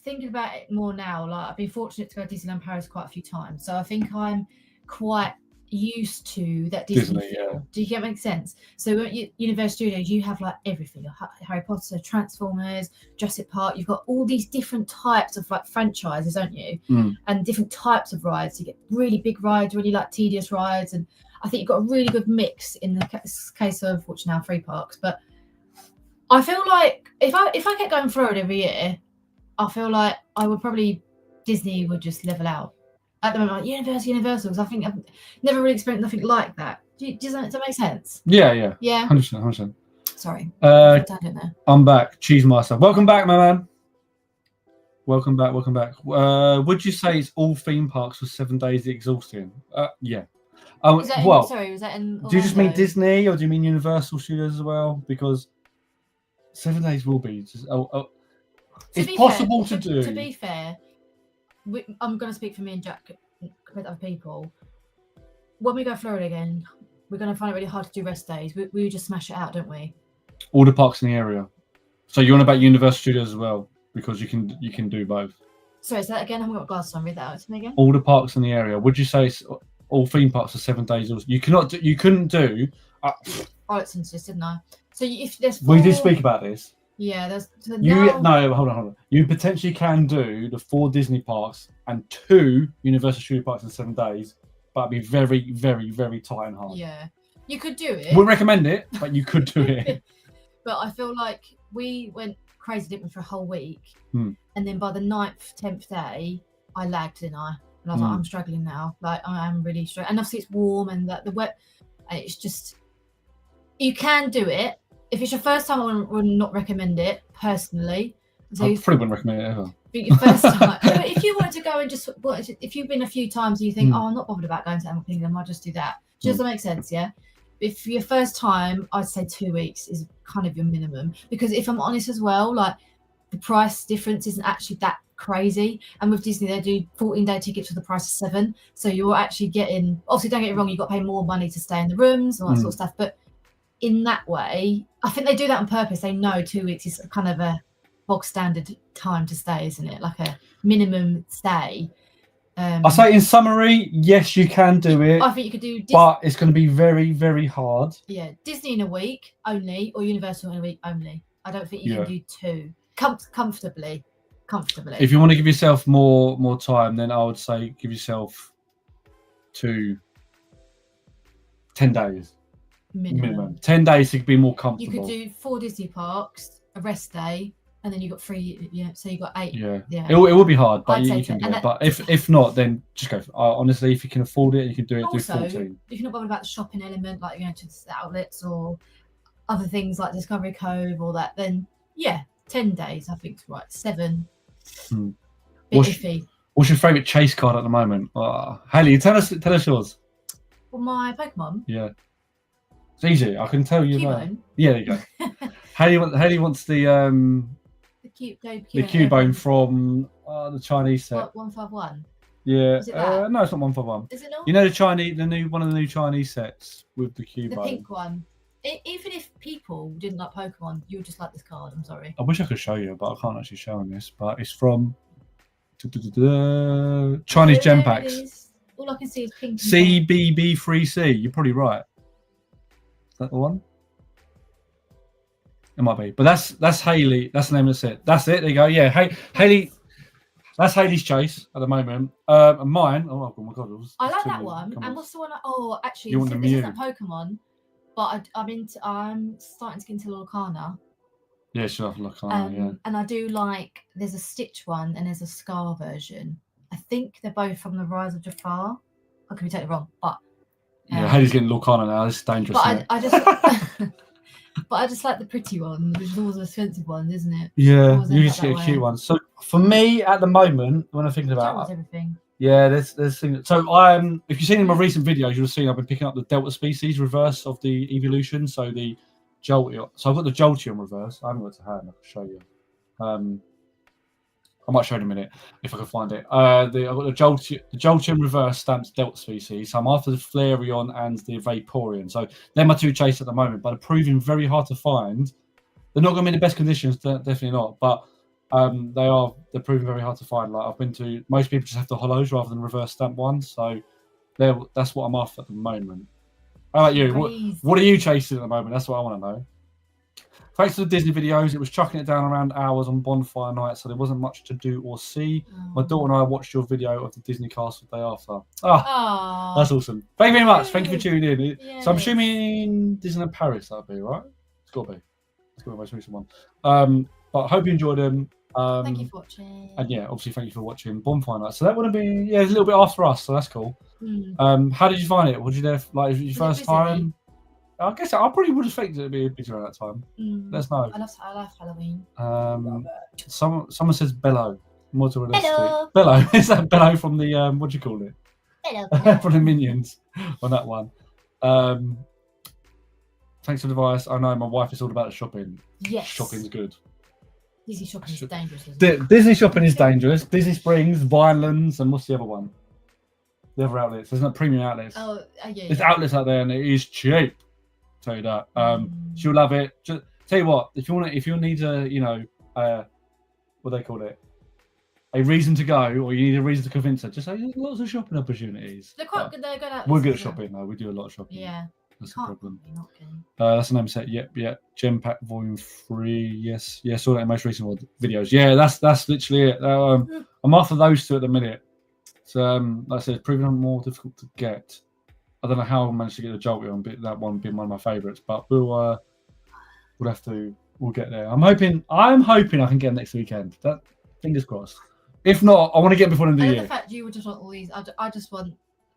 Speaker 3: thinking about it more now, like I've been fortunate to go to Disneyland Paris quite a few times, so I think I'm quite used to that Disney feel. Yeah. Do you get make sense? So at Universal Studios, you have like everything: Harry Potter, Transformers, Jurassic Park. You've got all these different types of like franchises, don't you? And different types of rides. You get really big rides, really like tedious rides, and I think you've got a really good mix in the case of which now 3 parks. But I feel like if I kept going Florida every year, I feel like I would probably Disney would just level out. At the moment, like Universal, because I think I've never really experienced nothing like that. Does that make sense?
Speaker 1: Yeah. 100%.
Speaker 3: Sorry.
Speaker 1: I'm back. Cheese Master. Welcome back, my man. Welcome back. Would you say it's all theme parks for 7 days exhausting? Yeah.
Speaker 3: Was that in
Speaker 1: do you just mean Disney, or do you mean Universal Studios as well? Because 7 days will be just. It's possible to do.
Speaker 3: To be fair, I'm going to speak for me and Jack compared to other people. When we go to Florida again, we're going to find it really hard to do rest days. We just smash it out, don't we?
Speaker 1: All the parks in the area. So you're on about Universal Studios as well, because you can do both.
Speaker 3: Sorry, is that again? I haven't got glasses on. Read that out to me again.
Speaker 1: All the parks in the area. Would you say it's all theme parks are 7 days? You couldn't do.
Speaker 3: It's just, didn't I? So if there's 4...
Speaker 1: We did speak about this.
Speaker 3: Yeah, there's
Speaker 1: no. Hold on. You potentially can do the 4 Disney parks and 2 Universal Studio parks in 7 days, but it'd be very, very, very tight and hard.
Speaker 3: Yeah, you could do it.
Speaker 1: Wouldn't recommend it, but you could do it.
Speaker 3: But I feel like we went crazy, didn't we, for a whole week, and then by the 9th, 10th day, I lagged, didn't I? And I was like, I'm struggling now. Like I am really struggling. And obviously it's warm and the wet. It's just you can do it. If it's your first time, I would not recommend it personally. So
Speaker 1: I probably wouldn't recommend it ever.
Speaker 3: But your first time, if you wanted to go and just, if you've been a few times and you think, I'm not bothered about going to Animal Kingdom, I'll just do that. Does that make sense? Yeah. If for your first time, I'd say 2 weeks is kind of your minimum, because if I'm honest as well, like the price difference isn't actually that crazy. And with Disney, they do 14-day tickets for the price of 7. So you're actually getting, obviously, don't get it wrong, you've got to pay more money to stay in the rooms and all that sort of stuff, but in that way, I think they do that on purpose. They know 2 weeks is kind of a bog standard time to stay, isn't it? Like a minimum stay.
Speaker 1: I say in summary, yes, you can do it,
Speaker 3: I think you could do
Speaker 1: but it's going to be very, very hard.
Speaker 3: Yeah, Disney in a week only, or Universal in a week only. I don't think you
Speaker 1: Yeah.
Speaker 3: can do two comfortably.
Speaker 1: If you want to give yourself more time, then I would say give yourself 10 days minimum. 10 days to be more comfortable.
Speaker 3: You could do 4 Disney parks, a rest day, and then you got 3. Yeah, so you got 8.
Speaker 1: Yeah,
Speaker 3: yeah.
Speaker 1: It will be hard, but
Speaker 3: I'd
Speaker 1: you
Speaker 3: say
Speaker 1: can
Speaker 3: so.
Speaker 1: do
Speaker 3: And
Speaker 1: it. But if not, then just go. Honestly, if you can afford it, you can do it.
Speaker 3: Also,
Speaker 1: do 14.
Speaker 3: if you're not bothered about the shopping element, like going to the outlets or other things like Discovery Cove or that, then yeah, 10 days I think is right. 7. Bit iffy.
Speaker 1: What's your favourite chase card at the moment? Hayley, tell us yours.
Speaker 3: For my Pokemon.
Speaker 1: Yeah, it's easy. I can tell you.
Speaker 3: Cubone.
Speaker 1: Yeah, there you go. Hayley wants the Cubone from the Chinese set.
Speaker 3: What, 151?
Speaker 1: Yeah.
Speaker 3: Is it that?
Speaker 1: No, it's not 151.
Speaker 3: Is it not?
Speaker 1: You know one of the new Chinese sets with the Cubone.
Speaker 3: The pink one. Even if people didn't like Pokemon, you would just like this card. I'm sorry.
Speaker 1: I wish I could show you, but I can't actually show on this. But it's from Chinese gem packs.
Speaker 3: All I can see is pink.
Speaker 1: CBB3C. You're probably right. Is that the one? It might be, but that's Hayley. That's the name of the set. That's it. There you go. Yeah, Hayley. That's Hayley's chase at the moment. And mine. Oh my god!
Speaker 3: I like that one. And what's the one? Oh, actually,
Speaker 1: You want the
Speaker 3: this
Speaker 1: Mew.
Speaker 3: isn't Pokemon, but I'm starting to get into Lorcana.
Speaker 1: Yeah, she'll have Lorcana. Yeah.
Speaker 3: And I do like. There's a Stitch one and there's a Scar version. I think they're both from the Rise of Jafar. I could be totally wrong, but
Speaker 1: yeah, Hayley's getting Lorcana now. This is dangerous.
Speaker 3: But I just. But I just like the pretty one, which is always an expensive one, isn't it?
Speaker 1: Yeah, you just get a cute one. So for me, at the moment, when I'm thinking about
Speaker 3: everything.
Speaker 1: Yeah, there's things. So if you've seen in my recent videos, you'll have seen I've been picking up the Delta species reverse of the evolution. So the Jolteon. So I've got the Jolteon reverse. I haven't got it to hand. I can show you. I might show in a minute if I can find it. I've got the Jolteon reverse stamped Delta species. So I'm after the Flareon and the Vaporeon. So they're my 2 chase at the moment, but they're proving very hard to find. They're not going to be in the best conditions, definitely not. But they're proving very hard to find. Like I've been to, most people just have the hollows rather than reverse stamp ones. So that's what I'm after at the moment. How about you? What are you chasing at the moment? That's what I want to know. Thanks to the Disney videos, it was chucking it down around hours on bonfire night, so there wasn't much to do or see. My daughter and I watched your video of the Disney castle the day after. That's awesome. Thank you very much. Thank you for tuning in. Yes. So I'm assuming Disneyland Paris, that'll be, right? It's got to be. It's got to be the most recent one. But I hope you enjoyed them.
Speaker 3: Thank you for watching.
Speaker 1: And yeah, obviously thank you for watching bonfire night. So that would be, a little bit after us, so that's cool. How did you find it? Was you there, was your first time? I guess I probably would have expected it to be busy around that time. Let us know.
Speaker 3: I love Halloween.
Speaker 1: Someone says Bello. More to realistic.
Speaker 3: Hello.
Speaker 1: Bello. Is that Bello from the what do you call it?
Speaker 3: Hello.
Speaker 1: From the Minions on that one. Thanks for the advice. I know my wife is all about the shopping.
Speaker 3: Yes.
Speaker 1: Shopping's good.
Speaker 3: Disney shopping is dangerous. Isn't it?
Speaker 1: Disney shopping is dangerous. Disney Springs, Vinelands, and what's the other one? The other outlets. There's not premium outlets.
Speaker 3: Oh, yeah.
Speaker 1: There's outlets out there and it is cheap. Tell you that. She'll love it. Just tell you what, if you need a, what they call it, a reason to go, or you need a reason to convince her, just say there's lots of shopping opportunities.
Speaker 3: They're quite good. They're good at.
Speaker 1: We're good at shopping though. We do a lot of shopping.
Speaker 3: Yeah.
Speaker 1: That's the problem.
Speaker 3: That's
Speaker 1: the name set. Yep. Gem Pack Volume 3. Yes. Saw that in most recent videos. Yeah, that's literally it. I'm after those 2 at the minute. So like I said, it's proving more difficult to get. I don't know how I managed to get the Jolteon, but that one being one of my favourites. But we'll get there. I'm hoping I can get next weekend. That fingers crossed. If not, I want to get before the end of the year.
Speaker 3: The fact you would just want all these. I just want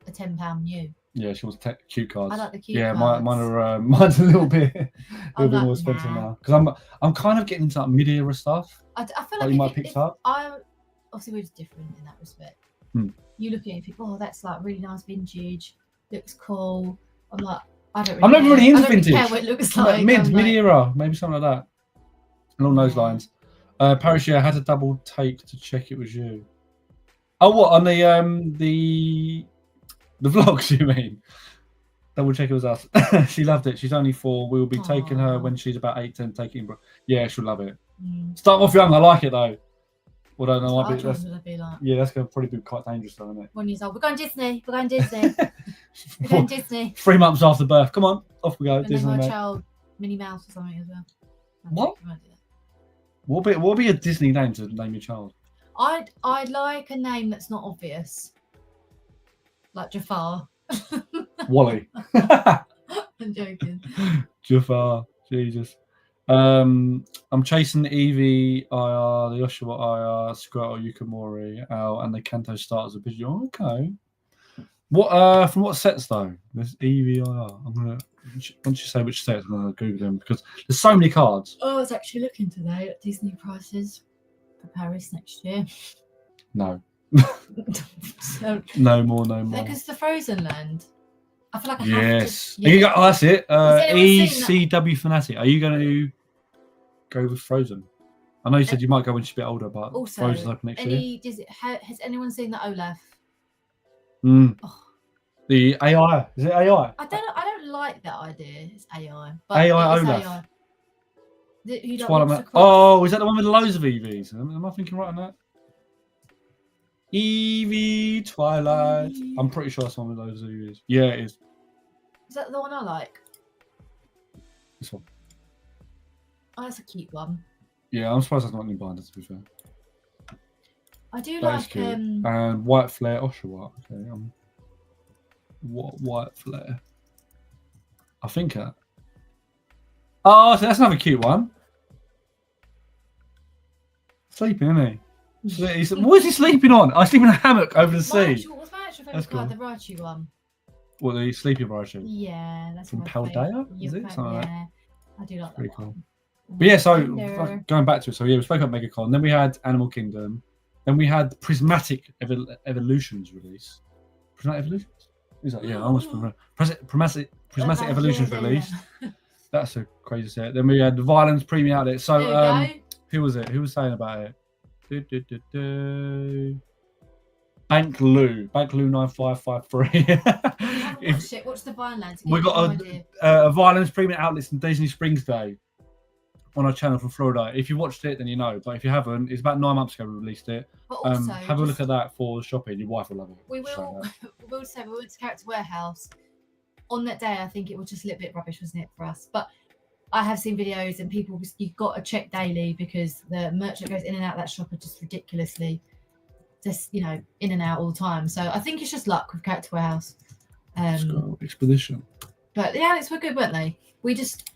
Speaker 3: a £10 Mew.
Speaker 1: Yeah, she wants cute cards.
Speaker 3: I like the cute cards.
Speaker 1: Mine's a little bit more expensive now because I'm kind of getting into that mid-era stuff.
Speaker 3: I feel like
Speaker 1: you might pick up.
Speaker 3: Obviously we're just different in that respect. You look at it and think, oh, that's like really nice vintage. Looks cool. I'm like, I'm
Speaker 1: not really into vintage.
Speaker 3: Care what it looks like.
Speaker 1: Mid-era, maybe something like that. Along those lines. Paris, I had to double take to check it was you. Oh, what on the vlogs? You mean? Double check it was us. She loved it. She's only 4. We will be taking her when she's about 8, 10. Taking, yeah, she'll love it. Start off young. I like it though. Although that
Speaker 3: What
Speaker 1: might
Speaker 3: our
Speaker 1: be,
Speaker 3: children would be like.
Speaker 1: yeah, that's going to probably be quite dangerous, though, isn't it?
Speaker 3: 1 year old. We're going Disney. We're going Disney. We're going Disney.
Speaker 1: 3 months after birth. Come on, off we go.
Speaker 3: And then
Speaker 1: Disney,
Speaker 3: my
Speaker 1: mate.
Speaker 3: child Minnie Mouse or something as well.
Speaker 1: What? What would be a Disney name to name your child?
Speaker 3: I'd like a name that's not obvious, like Jafar.
Speaker 1: Wally.
Speaker 3: I'm joking.
Speaker 1: Jafar. Jesus. I'm chasing the Eevee IR, the Oshawa IR, Squirtle, Yukimori, Al, and the Kanto starters of Pidgeot. Okay. What from what sets though? This Eevee IR. I'm gonna once you say which sets, I'm gonna Google them because there's so many cards.
Speaker 3: Oh, I was actually looking today at Disney prices for Paris next year.
Speaker 1: No.
Speaker 3: So,
Speaker 1: No more.
Speaker 3: because the Frozen Land. I feel like I
Speaker 1: Yes.
Speaker 3: have to.
Speaker 1: You got, oh, that's it.
Speaker 3: anyone seen
Speaker 1: ECW Fanatic. Are you going to go with Frozen? I know you said you might go when she's a bit older, but
Speaker 3: Also,
Speaker 1: Frozen's open next year.
Speaker 3: Has anyone seen the Olaf?
Speaker 1: Mm.
Speaker 3: Oh.
Speaker 1: The AI. Is it AI?
Speaker 3: I don't like that idea. It's AI. But
Speaker 1: AI
Speaker 3: it is
Speaker 1: Olaf.
Speaker 3: AI. Who like,
Speaker 1: Twilight
Speaker 3: walks across-
Speaker 1: Oh, is that the one with loads of EVs? Am I thinking right on that? Eevee Twilight. I'm pretty sure that's the one with loads of EVs. Yeah, it is.
Speaker 3: Is that the one I like?
Speaker 1: This one.
Speaker 3: Oh, that's a cute one.
Speaker 1: Yeah, I'm surprised that's not in binder, to be fair.
Speaker 3: I do
Speaker 1: That is
Speaker 3: like
Speaker 1: cute. And White Flare Oshawa. Okay. What White Flare? I think that. Oh, so that's another cute one. Sleeping, isn't he? What is he sleeping on? I sleep in a hammock over the sea.
Speaker 3: What's my actual
Speaker 1: That's
Speaker 3: favourite card?
Speaker 1: cool.
Speaker 3: The Raichu one.
Speaker 1: What, the sleeping variety?
Speaker 3: Yeah, that's
Speaker 1: From
Speaker 3: my
Speaker 1: Paldea?
Speaker 3: favourite.
Speaker 1: Is it? Something like that?
Speaker 3: Yeah, I do like that
Speaker 1: Pretty
Speaker 3: one.
Speaker 1: cool. But yeah, so
Speaker 3: Hello.
Speaker 1: going back to it, so yeah, we spoke about MegaCon, then we had Animal Kingdom, then we had Prismatic Evolutions release. Prismatic Evolutions? Is that? Yeah, I almost remember. Prismatic Evolutions release. That's a crazy set. Then we had the Violence Premium Outlet. So
Speaker 3: There you go.
Speaker 1: who was it? Who was saying about it? Bank Lou 9553.
Speaker 3: Watch it. Watch the Vineland.
Speaker 1: We got a Violence Premium Outlets and Disney Springs Day on our channel from Florida. If you watched it, then you know. But if you haven't, it's about 9 months ago we released it.
Speaker 3: But also,
Speaker 1: have a look at that for shopping. Your wife will love it.
Speaker 3: We will. We will say we went to Character Warehouse on that day. I think it was just a little bit rubbish, wasn't it, for us? But I have seen videos and people. You've got to check daily because the merch that goes in and out of that shop are just ridiculously, just in and out all the time. So I think it's just luck with Character Warehouse.
Speaker 1: Expedition.
Speaker 3: But the Alex were good, weren't they? We just,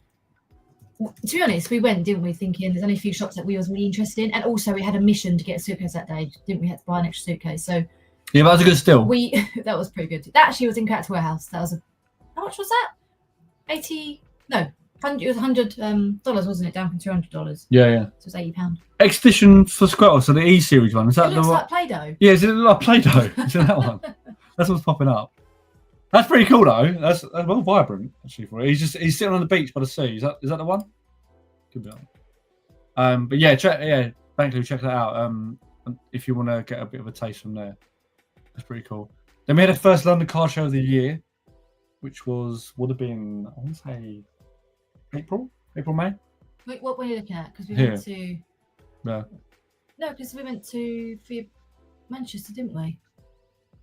Speaker 3: to be honest, we went, didn't we, thinking there's only a few shops that we was really interested in, and also we had a mission to get a suitcase that day, didn't we? Had to buy an extra suitcase, so
Speaker 1: yeah, that was a good steal.
Speaker 3: That was pretty good. That actually was in Character Warehouse. That was how much was that? It was $100, wasn't it? Down from $200.
Speaker 1: Yeah.
Speaker 3: So it was £80.
Speaker 1: Expedition for Squirtle, so the E series one. Is that
Speaker 3: It
Speaker 1: the
Speaker 3: looks
Speaker 1: one?
Speaker 3: like Play-Doh.
Speaker 1: Yeah, is it like Play-Doh? Is it that one? That's what's popping up. That's pretty cool though. That's well vibrant actually for it. He's sitting on the beach by the sea. Is that the one? Could be on. But yeah, thank you. Check that out. If you want to get a bit of a taste from there, that's pretty cool. Then we had the first London Car Show of the year, which would have been I want to say April, May.
Speaker 3: Wait, what were you looking at? Because we
Speaker 1: Here.
Speaker 3: went to.
Speaker 1: Yeah.
Speaker 3: No, because we went to Manchester, didn't we?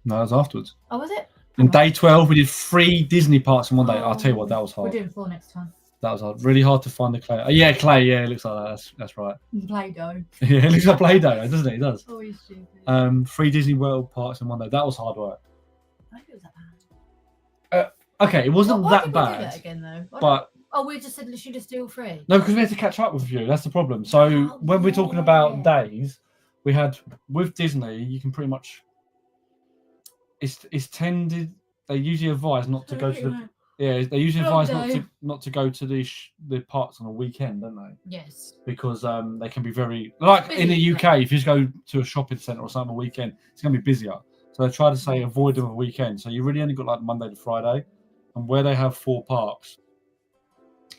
Speaker 1: No, that was afterwards.
Speaker 3: Oh, was it?
Speaker 1: And day 12, we did 3 Disney parks in one day. I'll tell you what, that was hard.
Speaker 3: We're doing 4 next time.
Speaker 1: That was hard. Really hard to find the clay. Yeah, clay. Yeah, it looks like that. That's right.
Speaker 3: Play-Doh.
Speaker 1: Yeah, it looks like Play-Doh, doesn't it? It does.
Speaker 3: Oh, you're stupid.
Speaker 1: 3 Disney World parks in one day. That was hard work.
Speaker 3: I think it was that bad.
Speaker 1: Okay, it wasn't
Speaker 3: Why
Speaker 1: that
Speaker 3: did we do
Speaker 1: bad.
Speaker 3: that again, though?
Speaker 1: But
Speaker 3: we just said let's just do all 3.
Speaker 1: no, because we had to catch up with you. That's the problem. So when we're talking about days, we had with Disney, you can pretty much. It's tended. They usually advise not to go to the. Yeah, they usually advise not to go to the parks on a weekend, don't they?
Speaker 3: Yes.
Speaker 1: Because they can be very in the UK. If you just go to a shopping centre or something on a weekend, it's going to be busier. So they try to say avoid them on a weekend. So you really only got like Monday to Friday, and where they have 4 parks,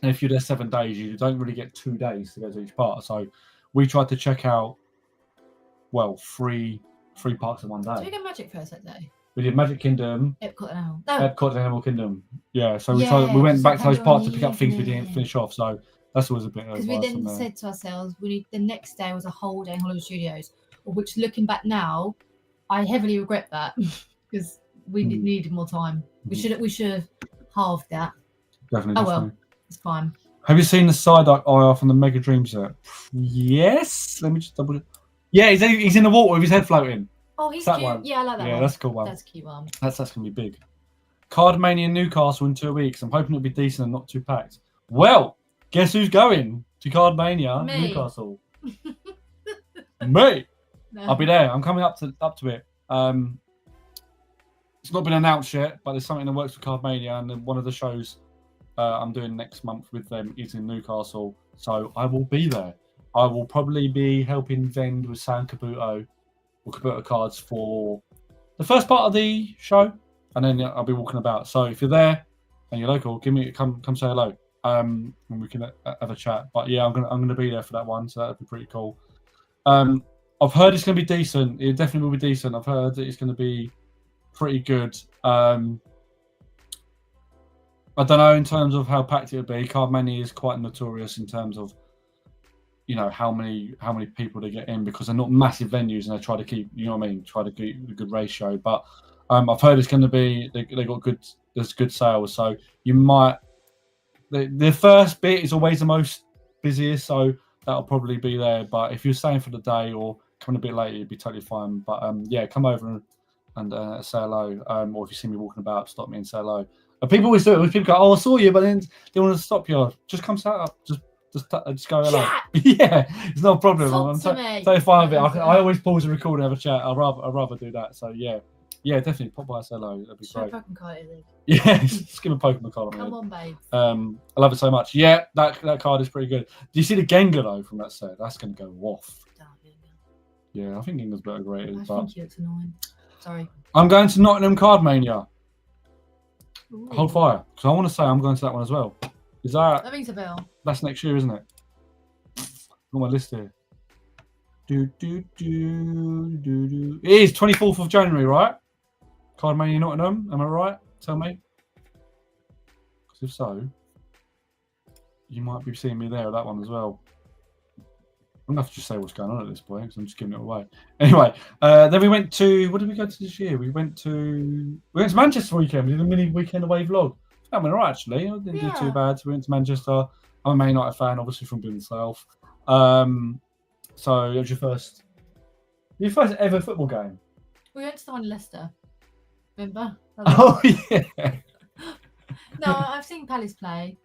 Speaker 1: and if you're there 7 days, you don't really get 2 days to go to each park. So we tried to check out 3 parks in one day.
Speaker 3: Did we go Magic First that day?
Speaker 1: We did Magic Kingdom,
Speaker 3: Epcot and
Speaker 1: Epcot and Animal Kingdom. Yeah, so we went back to those parts to pick up things we didn't finish off. So that's always a bit.
Speaker 3: Because we then said to ourselves, the next day was a whole day in Hollywood Studios. which looking back now, I heavily regret that because we needed more time. We should have halved that.
Speaker 1: Definitely.
Speaker 3: Well, it's fine.
Speaker 1: Have you seen the side eye from the Mega Dream set? Yes. Let me just double. Yeah, he's in the water with his head floating.
Speaker 3: Oh, he's
Speaker 1: that
Speaker 3: cute.
Speaker 1: One.
Speaker 3: Yeah, I like that one.
Speaker 1: Yeah, that's a cool one.
Speaker 3: That's a cute one.
Speaker 1: That's gonna be big. Card Mania Newcastle in 2 weeks. I'm hoping it'll be decent and not too packed. Well, guess who's going to Card Mania Newcastle? Me.
Speaker 3: No.
Speaker 1: I'll be there. I'm coming up to it. It's not been announced yet, but there's something that works with Card Mania, and then one of the shows I'm doing next month with them is in Newcastle, so I will be there. I will probably be helping vend with San Kabuto or Kabuto cards for the first part of the show, and then I'll be walking about. So if you're there and you're local, come say hello, and we can have a chat. But yeah, I'm gonna be there for that one, so that'd be pretty cool. I've heard it's gonna be decent. It definitely will be decent. I've heard that it's gonna be pretty good. I don't know in terms of how packed it would be. Card Mania is quite notorious in terms of, you know, how many people they get in, because they're not massive venues and they try to keep, you know what I mean, try to keep a good ratio. But I've heard it's going to be there's good sales, so you might the first bit is always the most busiest, so that'll probably be there. But if you're staying for the day or coming a bit later, it'd be totally fine. But yeah, come over and say hello. Or if you see me walking about, stop me and say hello. People always do it. People go, "Oh, I saw you," but then they want to stop you. Just come sit up. Just go hello. Yeah, it's not a problem. I'm totally fine with it. I always pause and record and have a chat. I'd rather do that. So yeah, definitely pop by and say hello. That'd be great.
Speaker 3: Pokemon card,
Speaker 1: yeah, just give a Pokemon card.
Speaker 3: Come on, babe.
Speaker 1: I love it so much. Yeah, that card is pretty good. Do you see the Gengar though from that set? That's going to go off. Yeah, I think Gengar's better rated.
Speaker 3: I think it's annoying. Sorry.
Speaker 1: I'm going to Nottingham Card Mania.
Speaker 3: Ooh.
Speaker 1: Hold fire, because I want to say I'm going to that one as well. Is that?
Speaker 3: That rings a bell.
Speaker 1: That's next year, isn't it? On my list here. It is 24th of January, right? Card Mania Nottingham, am I right? Tell me. Because if so, you might be seeing me there at that one as well. I'm gonna have to just say what's going on at this point because I'm just giving it away. Anyway, then we went to, what did we go to this year? We went to Manchester weekend. We did a mini weekend away vlog. That went alright actually. I didn't do too bad. So we went to Manchester. I'm a Man United fan, obviously from being south. So it was your first ever football game.
Speaker 3: We went to the one in Leicester. Remember?
Speaker 1: Oh yeah.
Speaker 3: No, I've seen Palace play,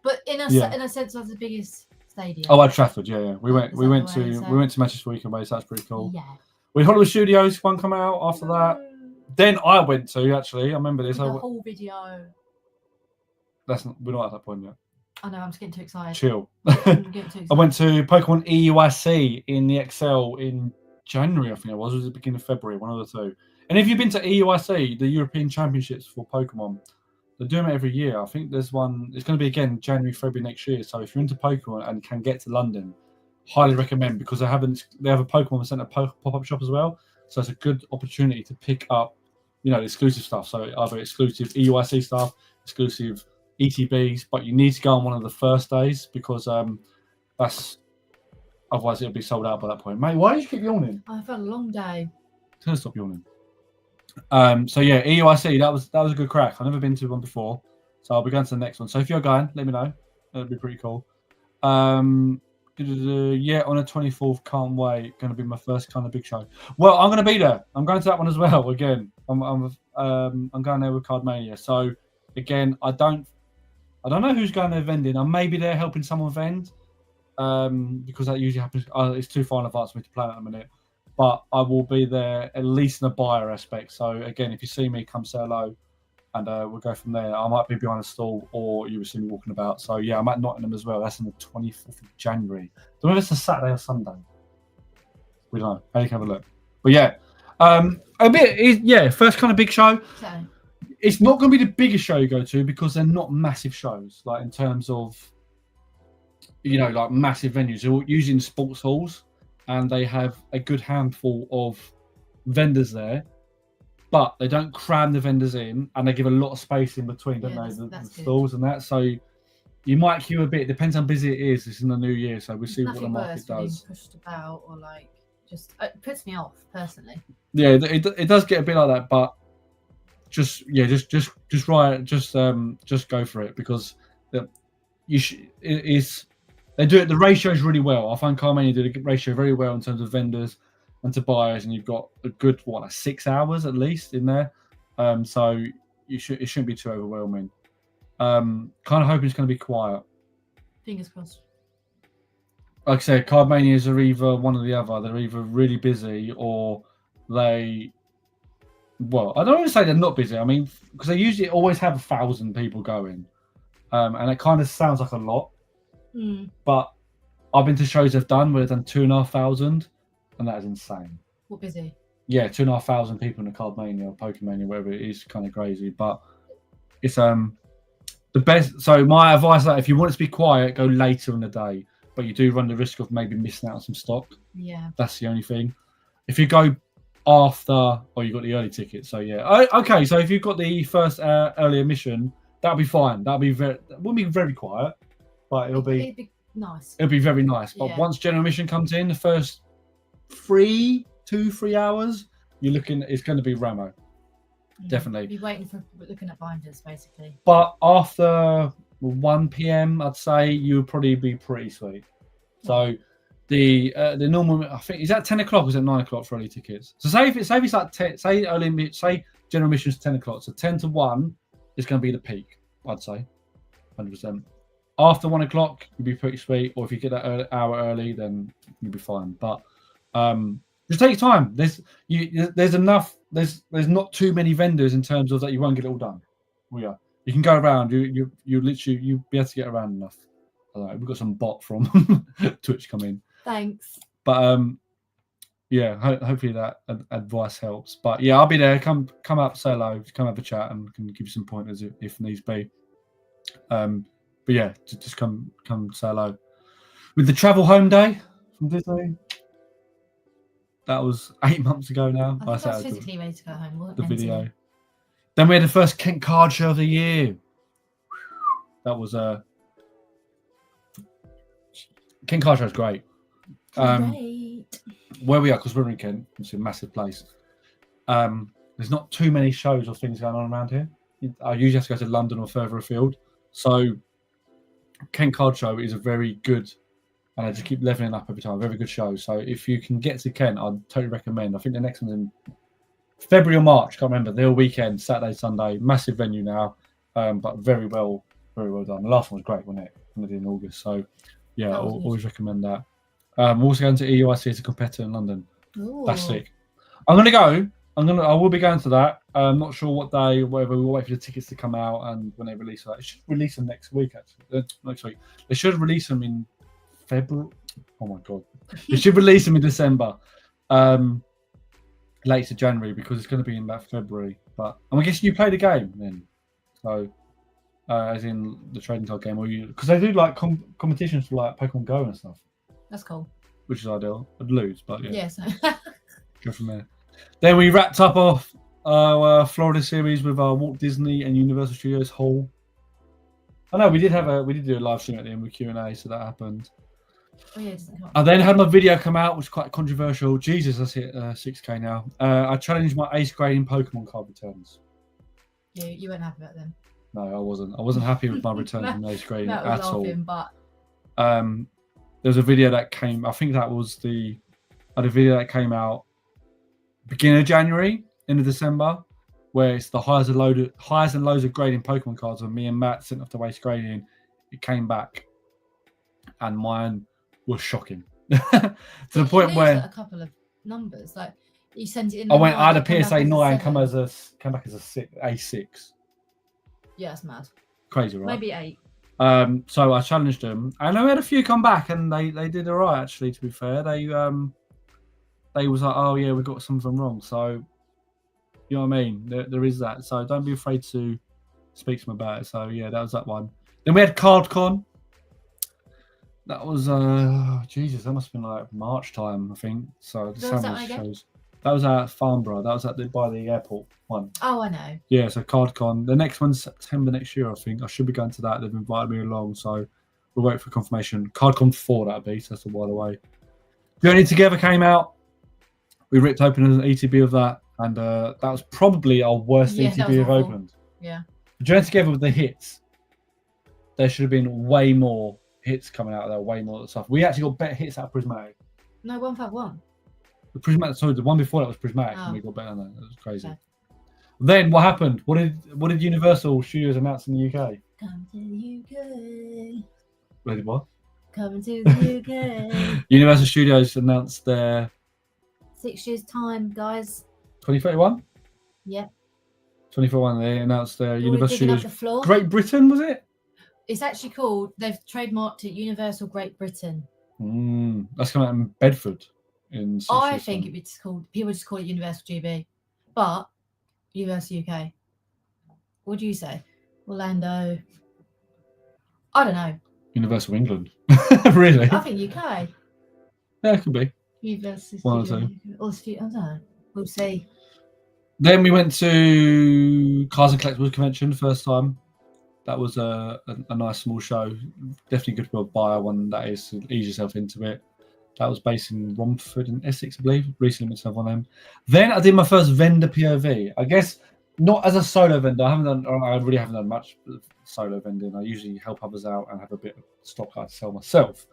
Speaker 3: but in a sense, that's the biggest stadium.
Speaker 1: Oh, at Trafford, yeah. We went to Manchester weekend away, so that's pretty cool.
Speaker 3: Yeah.
Speaker 1: We had Hollywood Studios one come out after that. Then I went to actually. I remember this.
Speaker 3: The whole video.
Speaker 1: We're not at that point yet.
Speaker 3: I know. I'm just getting too excited.
Speaker 1: Chill.
Speaker 3: I'm getting too excited.
Speaker 1: I went to Pokemon EUIC in the XL in January. I think it was. It was the beginning of February. One of the two. And if you've been to EUIC, the European Championships for Pokemon, they're doing it every year. I think there's one. It's going to be again January, February next year. So if you're into Pokemon and can get to London, highly recommend, because they have a Pokemon Center pop-up shop as well. So it's a good opportunity to pick up, you know, exclusive stuff. So either exclusive EUIC stuff, exclusive ETBs, but you need to go on one of the first days because otherwise it'll be sold out by that point. Mate, why do you keep yawning?
Speaker 3: I've had a long day.
Speaker 1: Tell her to stop yawning. So yeah, EUIC, that was a good crack. I've never been to one before, so I'll be going to the next one. So if you're going, let me know. That'd be pretty cool. Yeah, on the 24th, can't wait. Going to be my first kind of big show. Well, I'm going to be there. I'm going to that one as well. Again, I'm going there with Card Mania. So again, I don't know who's going there vending. I may be there helping someone vend, because that usually happens. It's too far in advance for me to plan at the minute. But I will be there at least in the buyer aspect. So again, if you see me, come say hello, and we'll go from there. I might be behind a stall, or you will see me walking about. So yeah, I'm at Nottingham as well. That's on the 24th of January. Don't know if it's a Saturday or Sunday. We don't know. I can have a look. But yeah, first kind of big show.
Speaker 3: So.
Speaker 1: It's not going to be the biggest show you go to because they're not massive shows. Like in terms of, you know, like massive venues. They're usually in sports halls. And they have a good handful of vendors there, but they don't cram the vendors in, and they give a lot of space in between, don't they? The stalls and that. So you might queue a bit. It depends how busy it is. It's in the new year, so we'll see what the market does.
Speaker 3: Pushed about or like. just it puts me off personally.
Speaker 1: Yeah, it does get a bit like that, but just go for it, because they do it. The ratio is really well. I find Carmania did a ratio very well in terms of vendors and to buyers, and you've got a good 6 hours at least in there. So it shouldn't be too overwhelming. Kind of hoping it's going to be quiet.
Speaker 3: Fingers crossed.
Speaker 1: Like I said, card manias are either one or the other. They're either really busy or they. Well, I don't want to say they're not busy. I mean, because they usually always have 1,000 people going, and it kind of sounds like a lot. But I've been to shows they've done where they've done 2,500, and that is insane.
Speaker 3: What busy?
Speaker 1: Yeah, 2,500 people in a card mania or Pokemania, whatever it is, kind of crazy. But it's the best. So my advice is that if you want it to be quiet, go later in the day. But you do run the risk of maybe missing out on some stock.
Speaker 3: Yeah.
Speaker 1: That's the only thing. If you go after, or you got the early ticket, so yeah. Okay, so if you've got the first early admission, that'll be fine. It won't be very quiet, but it'll be
Speaker 3: nice.
Speaker 1: It'll be very nice. But once general admission comes in, the first 3 hours, you're looking. It's going to be Ramo. Definitely.
Speaker 3: Be waiting for looking at binders, basically.
Speaker 1: But after 1 p.m, I'd say you would probably be pretty sweet. So the normal, I think, is that 10 o'clock or is it 9 o'clock for early tickets? So say if it's like 10, say general admission is 10 o'clock, so 10 to 1 is going to be the peak, I'd say, 100%. After 1 o'clock, you'd be pretty sweet, or if you get that hour early, then you'll be fine. But just take your time. There's enough. There's not too many vendors in terms of that you won't get it all done. You can go around. You literally you'll be able to get around enough. I don't know, we've got some bot from Twitch come in.
Speaker 3: Thanks.
Speaker 1: But yeah, hopefully that advice helps. But yeah, I'll be there. Come up, say hello, come have a chat, and can give you some pointers if needs be. But yeah, just come say hello. With the travel home day from Disney, that was 8 months ago now.
Speaker 3: I think I was physically ready to go home, wasn't
Speaker 1: the
Speaker 3: it?
Speaker 1: video. Then we had the first Kent card show of the year. That was Kent card show is great. Where we are, because we're in Kent, it's a massive place. There's not too many shows or things going on around here. I usually have to go to London or further afield. So Kent card show is a very good, and I just keep leveling up every time. Very good show. So if you can get to Kent, I'd totally recommend. I think the next one's in February or March. Can't remember. They're all weekend, Saturday, Sunday. Massive venue now, but very well done. The last one was great, wasn't it? When they did in August. So yeah, I'll always recommend that. We're also going to EUIC as a competitor in London.
Speaker 3: Ooh.
Speaker 1: That's sick. I will be going to that. I'm not sure what day or whatever. We'll wait for the tickets to come out and when they release that. It should release them next week, actually. Next week. They should release them in February. Oh my god. They should release them in December. Late to January, because it's going to be in about February. But I'm guessing you play the game then. So as in the trading card game, or you, because they do like competitions for like Pokemon Go and stuff.
Speaker 3: That's cool.
Speaker 1: Which is ideal. I'd lose, but yeah.
Speaker 3: Yes.
Speaker 1: Go from there. Then we wrapped up our Florida series with our Walt Disney and Universal Studios haul. I know we did do a live stream at the end with Q&A, so that happened.
Speaker 3: Oh yeah, it doesn't come up.
Speaker 1: I then had my video come out, which was quite controversial. Jesus, that's hit 6K now. I challenged my ace grading Pokemon card returns.
Speaker 3: Yeah, you weren't happy about them.
Speaker 1: No, I wasn't. I wasn't happy with my returns from ace grading at all.
Speaker 3: But
Speaker 1: there was a video that came. I think that was I had a video that came out beginning of January, end of December, where it's the highs and lows of grading Pokemon cards. And me and Matt sent off to waste grading. It came back, and mine was shocking to the point where
Speaker 3: a couple of numbers, like you sent it in.
Speaker 1: I had a PSA 9 come back as a 6.
Speaker 3: Yeah, that's mad.
Speaker 1: Crazy, right?
Speaker 3: Maybe 8.
Speaker 1: So I challenged them, and I had a few come back, and they did all right. Actually, to be fair, they was like, oh yeah, we got some of them wrong. So you know what I mean? There is that. So don't be afraid to speak to them about it. So yeah, that was that one. Then we had CardCon. That was Jesus. That must have been like March time, I think. So the shows. That was at Farnborough. That was by the airport one.
Speaker 3: Oh, I know.
Speaker 1: Yeah, so CardCon. The next one's September next year, I think. I should be going to that. They've invited me along, so we'll wait for confirmation. CardCon 4, that'll be. So that's a while away. Journey Together came out. We ripped open an ETB of that, and that was probably our worst
Speaker 3: Yeah, that
Speaker 1: ETB
Speaker 3: was
Speaker 1: we've
Speaker 3: awful.
Speaker 1: opened.
Speaker 3: Yeah.
Speaker 1: Joined together with the hits, there should have been way more hits coming out of there, way more stuff. We actually got better hits out of Prismatic.
Speaker 3: No, 151.
Speaker 1: The Prismatic, sorry, the one before that was Prismatic, and
Speaker 3: Oh.
Speaker 1: we got better than that. It was crazy.
Speaker 3: Okay.
Speaker 1: Then what happened? What did Universal Studios announce in the UK?
Speaker 3: Come to the UK.
Speaker 1: Ready, what?
Speaker 3: Coming to the UK.
Speaker 1: Universal Studios announced their
Speaker 3: 6 years' time, guys.
Speaker 1: 2031.
Speaker 3: Yep.
Speaker 1: 2041. They announced their
Speaker 3: You're
Speaker 1: Universal
Speaker 3: digging up
Speaker 1: Studios.
Speaker 3: the floor.
Speaker 1: Great Britain, was it?
Speaker 3: It's actually called. They've trademarked it Universal Great Britain.
Speaker 1: That's coming out in Bedford. In 6
Speaker 3: I
Speaker 1: years'
Speaker 3: think
Speaker 1: time.
Speaker 3: it'd be called. People just call it Universal GB, but Universal UK. What do you say, Orlando? I don't know.
Speaker 1: Universal England. Really?
Speaker 3: I think UK.
Speaker 1: Yeah, it could be.
Speaker 3: Universal
Speaker 1: One or
Speaker 3: Studio. Or I don't know. We'll see.
Speaker 1: Then we went to Cars and Collectibles Convention first time. That was a nice small show. Definitely good for a buyer one that is to ease yourself into it. That was based in Romford in Essex, I believe. Recently went to one of them. Then I did my first vendor POV. I guess not as a solo vendor. I really haven't done much solo vending. I usually help others out and have a bit of stock I sell myself.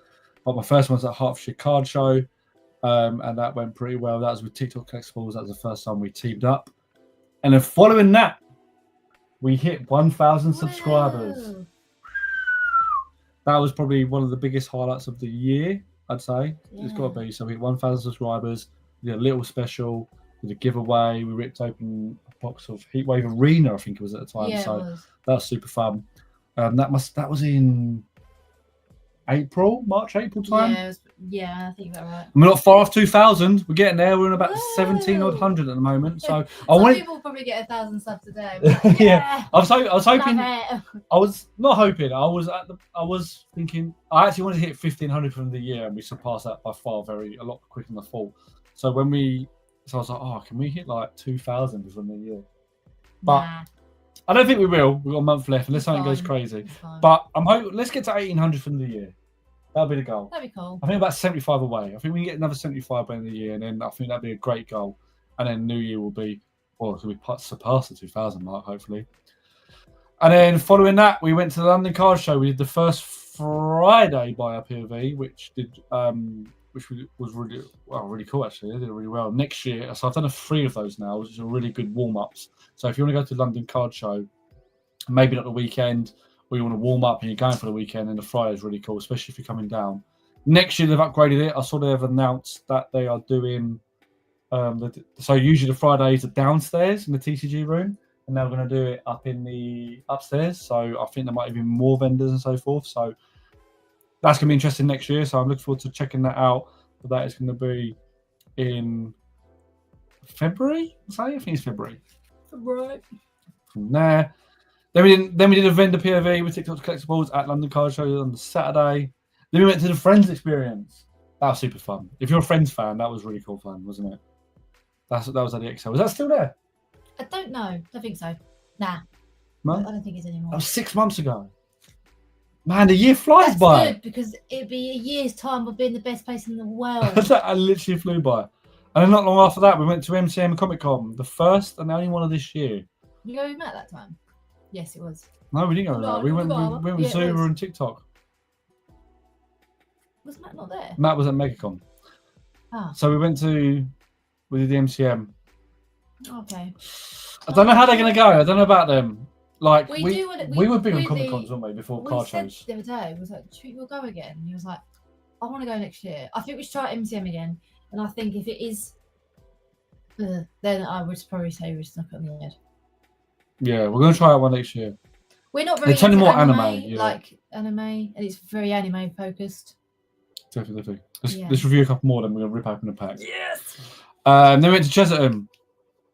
Speaker 1: But my first one's at Hertfordshire Card Show, and that went pretty well. That was with TikTok Collectibles. That was the first time we teamed up. And then following that, we hit 1,000 subscribers.
Speaker 3: Whoa.
Speaker 1: That was probably one of the biggest highlights of the year, I'd say.
Speaker 3: Yeah.
Speaker 1: It's got to be. So we hit 1,000 subscribers. We did a little special. We did a giveaway. We ripped open a box of Heatwave Arena, I think it was at the time.
Speaker 3: Yeah,
Speaker 1: so
Speaker 3: it was.
Speaker 1: that was super fun. That was in March, April time.
Speaker 3: Yeah, I think that's right.
Speaker 1: And we're not far off 2,000. We're getting there. We're in about
Speaker 3: Whoa.
Speaker 1: 1,700 at the moment. So I
Speaker 3: Some
Speaker 1: wanted.
Speaker 3: people probably get 1,000 subs today. Like,
Speaker 1: Yeah. I was hoping.
Speaker 3: love it.
Speaker 1: I was not hoping. I was thinking. I actually wanted to hit 1,500 from the year, and we surpassed that by far, a lot quicker than the fall. So I was like, oh, can we hit like 2,000 within the year? But
Speaker 3: Nah,
Speaker 1: I don't think we will. We've got a month left, unless
Speaker 3: it's
Speaker 1: something goes
Speaker 3: fine.
Speaker 1: crazy.
Speaker 3: It's fine.
Speaker 1: But I'm hoping. Let's get to 1,800 from the year. That'll be the goal.
Speaker 3: That'd be cool.
Speaker 1: I think about 75 away. I think we can get another 75 by the end of the year, and then I think that'd be a great goal. And then New Year will be, well, we surpass the 2,000 mark, hopefully. And then following that, we went to the London Card Show. We did the first Friday by our POV, which was really cool actually. They did it really well. Next year, so I've done 3 of those now, which are really good warm-ups. So if you want to go to the London Card Show, maybe not the weekend, or you want to warm up and you're going for the weekend, and the Friday is really cool, especially if you're coming down. Next year they've upgraded it. I saw they've announced that they are doing so usually the Fridays are downstairs in the TCG room, and now we're going to do it up in the upstairs. So I think there might be more vendors and so forth. So that's going to be interesting next year. So I'm looking forward to checking that out. But that is going to be in February. I think it's February.
Speaker 3: Right.
Speaker 1: From there. Then we did a vendor POV with TikTok Collectibles at London Card Show on the Saturday. Then we went to the Friends experience. That was super fun. If you're a Friends fan, that was really cool fun, wasn't it? That was at the XL. Was that still there?
Speaker 3: I don't know. Don't think so. Nah.
Speaker 1: No?
Speaker 3: I don't think it's anymore.
Speaker 1: That was 6 months ago. Man, the year flies by.
Speaker 3: Good, because it'd be a year's time of being the best place in the world.
Speaker 1: I literally flew by. And then not long after that, we went to MCM Comic Con, the first and only one of this year.
Speaker 3: You go with Matt that time? Yes, it was.
Speaker 1: No, we didn't go with
Speaker 3: No,
Speaker 1: that. We went with
Speaker 3: yeah, it
Speaker 1: Zuma
Speaker 3: was.
Speaker 1: and TikTok.
Speaker 3: Was Matt not there?
Speaker 1: Matt was at MegaCon.
Speaker 3: Ah,
Speaker 1: So we did the MCM.
Speaker 3: okay.
Speaker 1: I don't know how they're going to go. I don't know about them. Like,
Speaker 3: We
Speaker 1: we were big on
Speaker 3: really-
Speaker 1: Comic Cons, weren't we, before card
Speaker 3: said
Speaker 1: shows?
Speaker 3: the other day, was like, should we go again? And he was like, I want to go next year. I think we should try MCM again. And I think if it is, then I would probably say we're stuck on the head.
Speaker 1: Yeah, we're going to try that one next year.
Speaker 3: We're not very
Speaker 1: It's only
Speaker 3: into
Speaker 1: more
Speaker 3: anime,
Speaker 1: anime, yeah.
Speaker 3: like anime, and it's very anime focused.
Speaker 1: Definitely.
Speaker 3: Yeah.
Speaker 1: Let's review a couple more, then we're going to rip open the pack.
Speaker 3: Yes.
Speaker 1: Then we went to Chesterton.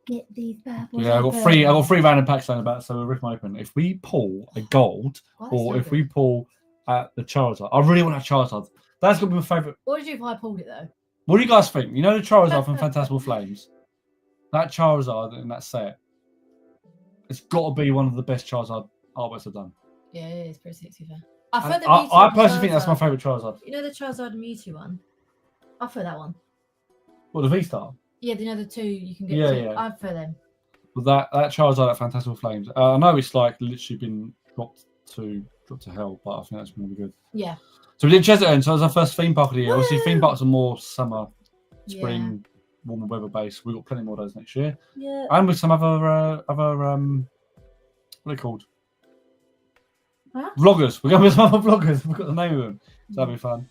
Speaker 3: Get these bad boys.
Speaker 1: Yeah, I got three random packs down about, so we'll rip them open. If we pull a gold, or if we pull at the Charizard, I really want a Charizard. That's gonna be my favourite.
Speaker 3: What would you do if I pulled it though?
Speaker 1: What do you guys think? You know the Charizard from Phantasmal Flames? That Charizard in that set, it's got to be one of the best Charizard artworks I've done.
Speaker 3: Yeah, it is pretty sexy fair.
Speaker 1: I personally think that's my favourite Charizard.
Speaker 3: You know the Charizard Mewtwo one? I prefer that one.
Speaker 1: What, the V-Star?
Speaker 3: Yeah, the 2 you can get.
Speaker 1: Yeah,
Speaker 3: two.
Speaker 1: yeah.
Speaker 3: I prefer them.
Speaker 1: But that Charizard at Fantastical Flames. I know it's like literally been dropped to hell, but I think that's going to be good.
Speaker 3: Yeah.
Speaker 1: So we did Chesterton. So that was our first theme park of the year. Obviously, theme parks are more summer, spring, warmer weather based. We've got plenty more of those next year.
Speaker 3: Yeah.
Speaker 1: And with some other what are they called?
Speaker 3: Huh?
Speaker 1: Vloggers. We're going with some other vloggers. We've got the name of them. So that'll be fun.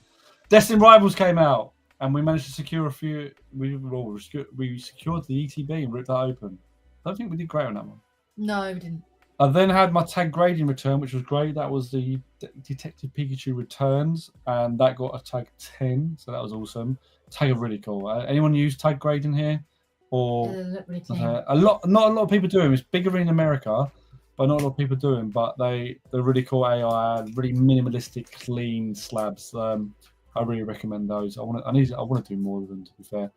Speaker 1: Destined Rivals came out, and we managed to secure a few. We secured the ETB and ripped that open. I don't think we did great on that one.
Speaker 3: No, we didn't.
Speaker 1: I then had my tag grading return, which was great. That was the Detective Pikachu returns, and that got a tag 10, so that was awesome. Tag are really cool. Anyone use tag grading here? Or
Speaker 3: Really
Speaker 1: not a lot of people do them. It's bigger in America, but not a lot of people do them. But they're really cool AI, really minimalistic, clean slabs. I really recommend those. I want to do more of them, to be fair.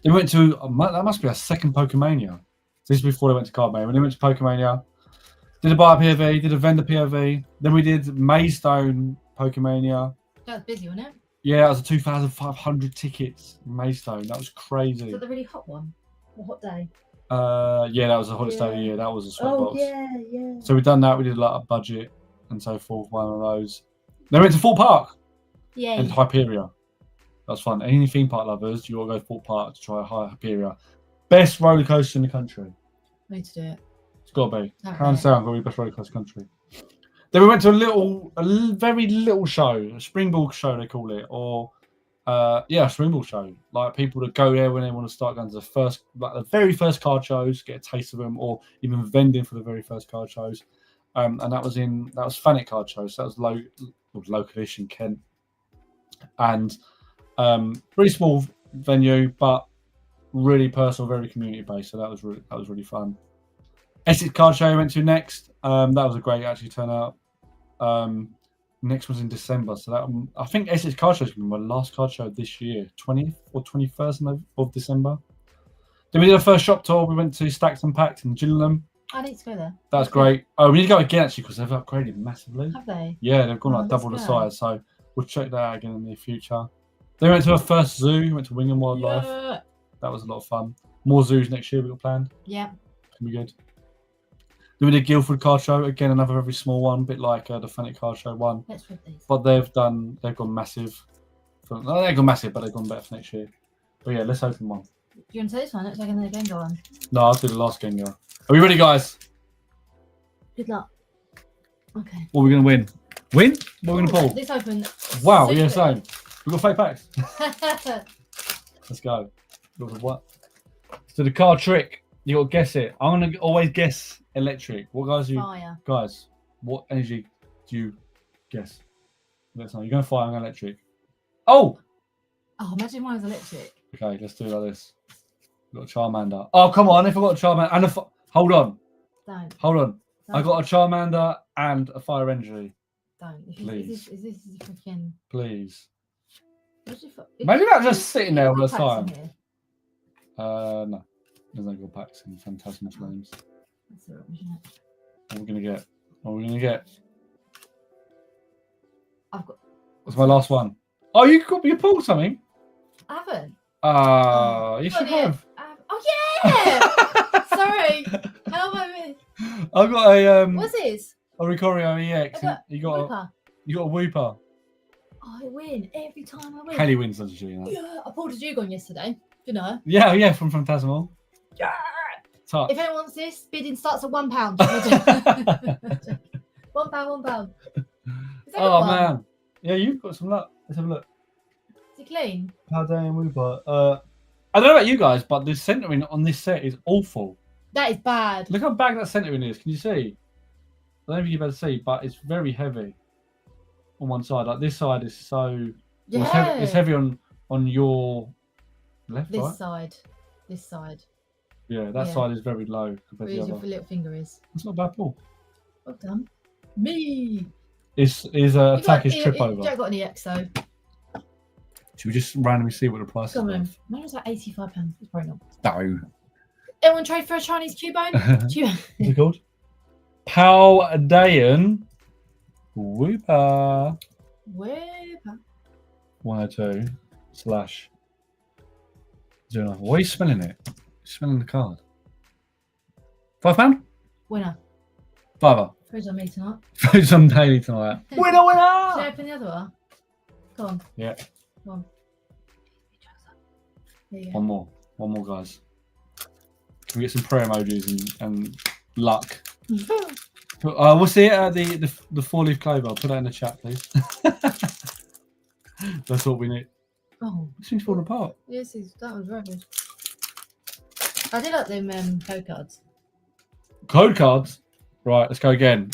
Speaker 1: They went to that must be our second Pokemania. This is before they went to Cardmania. When they went to Pokemania, did a buyer POV, did a vendor POV. Then we did Maystone Pokemania.
Speaker 3: That was busy, wasn't it?
Speaker 1: Yeah, that was a 2,500 tickets. Maystone. That was crazy.
Speaker 3: Is that the really hot one? The hot day?
Speaker 1: Yeah, that was the hottest day of the year. That was a sweatbox.
Speaker 3: Yeah.
Speaker 1: So we've done that. We did like a budget and so forth. One of those. Then we went to Fort Park
Speaker 3: Yeah.
Speaker 1: and Hyperia. That's fun. Any theme park lovers, you got to go to Fort Park to try Hyperia. Best roller coaster in the country.
Speaker 3: I need to do it.
Speaker 1: It's got to be.
Speaker 3: Okay.
Speaker 1: Hands down, got to be best roller coaster country. Then we went to a very little show, a springboard show they call it, or a springboard show. Like people that go there when they want to start going to the very first card shows, get a taste of them, or even vending for the very first card shows. And that was Fanic card shows. So that was localish in Kent, and really small venue, but really personal, very community based. So that was really fun. Essex card show we went to next. That was a great actually turnout. Next was in December, so that I think Essex card show is going to be my last card show this year, 20th or 21st of December. Then we did our first shop tour. We went to Stacks and Packs in Gillingham.
Speaker 3: I need to go there.
Speaker 1: That's great. Oh, we need to go again actually because they've upgraded massively.
Speaker 3: Have they?
Speaker 1: Yeah, they've gone like double the size. So we'll check that out again in the near future. Then we went to our first zoo. We went to Wing and Wildlife.
Speaker 3: Yeah.
Speaker 1: That was a lot of fun. More zoos next year we got planned.
Speaker 3: Yeah.
Speaker 1: Can be good. Then we did Guildford card show again, another very small one, a bit like the Fanic card show one.
Speaker 3: Let's read these.
Speaker 1: But they've gone massive. They've gone massive, but they've gone better for next year. But yeah, let's open one.
Speaker 3: Do you want to say this one? Let's take another Gengar one.
Speaker 1: No, I'll do the last Gengar. Are we ready, guys?
Speaker 3: Good luck. Okay.
Speaker 1: What are we going to win? Win? What are we going to pull?
Speaker 3: This open.
Speaker 1: Wow,
Speaker 3: super.
Speaker 1: yeah, same. We've got fake packs. Let's go. What? So the card trick, you got to guess it. I'm going to always guess electric. What
Speaker 3: Fire.
Speaker 1: Guys, what energy do you guess? Let's know. You're going fire, I'm going electric. Oh!
Speaker 3: Oh, imagine mine was electric.
Speaker 1: Okay, let's do it like this. We've got a Charmander. Oh, come on. If I got a Charmander and hold on.
Speaker 3: Don't.
Speaker 1: Hold on.
Speaker 3: Don't.
Speaker 1: I got a Charmander and a fire energy.
Speaker 3: Don't.
Speaker 1: Please.
Speaker 3: Is this freaking...
Speaker 1: Please.
Speaker 3: Imagine
Speaker 1: Imagine that just sitting there all the
Speaker 3: packs in
Speaker 1: time.
Speaker 3: here.
Speaker 1: No. There's no good packs in Phantasmal Flames.
Speaker 3: That's all right, isn't it?
Speaker 1: What are we going to get? What are we going to get?
Speaker 3: I've got...
Speaker 1: That's my last one. Oh, you pulled something?
Speaker 3: I haven't.
Speaker 1: You should have.
Speaker 3: Oh, yeah! Sorry. How am I...
Speaker 1: I got a
Speaker 3: What's this?
Speaker 1: a Ricorio EX. You got
Speaker 3: Whooper.
Speaker 1: a Whooper.
Speaker 3: I win every time I win.
Speaker 1: Haley wins, doesn't she? You know?
Speaker 3: Yeah, I pulled a Dugong yesterday. Didn't I?
Speaker 1: Yeah, from Phantasmal.
Speaker 3: Yeah.
Speaker 1: Tough.
Speaker 3: If anyone wants this, bidding starts at £1. £1. £1. Is that
Speaker 1: Oh
Speaker 3: one?
Speaker 1: man. Yeah, you've got some luck. Let's have a look.
Speaker 3: Is it clean?
Speaker 1: Paldean Whooper. I don't know about you guys, but the centering on this set is awful.
Speaker 3: That is bad.
Speaker 1: Look how bad that centering is. Can you see? I don't know if you're able to see, but it's very heavy on one side. Like this side is so.
Speaker 3: Yeah.
Speaker 1: It's heavy on your left,
Speaker 3: This
Speaker 1: right?
Speaker 3: side. This side.
Speaker 1: Yeah, that
Speaker 3: Yeah.
Speaker 1: side is very low compared
Speaker 3: Where's
Speaker 1: to the
Speaker 3: your
Speaker 1: other.
Speaker 3: little finger is?
Speaker 1: It's not a bad pull.
Speaker 3: Well done. Me.
Speaker 1: His attack is trip over.
Speaker 3: Jack got an EX though.
Speaker 1: Should we just randomly see what the price
Speaker 3: Come on.
Speaker 1: is?
Speaker 3: Mine was like £85. It's probably not.
Speaker 1: No.
Speaker 3: Everyone trade for a Chinese Cubone?
Speaker 1: What's it called? Paldean Whooper.
Speaker 3: Where?
Speaker 1: 102 / Why are you smelling it? You're smelling the card. £5?
Speaker 3: Winner.
Speaker 1: £5.
Speaker 3: Who's on me tonight?
Speaker 1: Food's on daily tonight. Winner,
Speaker 3: Should
Speaker 1: winner!
Speaker 3: I open the other one? Go on.
Speaker 1: Yeah.
Speaker 3: Go on. There you go.
Speaker 1: One more, guys. Can we get some prayer emojis and luck? We'll see it at the 4-leaf clover. I'll put that in the chat, please. That's what we need.
Speaker 3: Oh,
Speaker 1: This thing's falling apart.
Speaker 3: yes, that was rubbish. I did like them code cards.
Speaker 1: Code cards. Right, let's go again.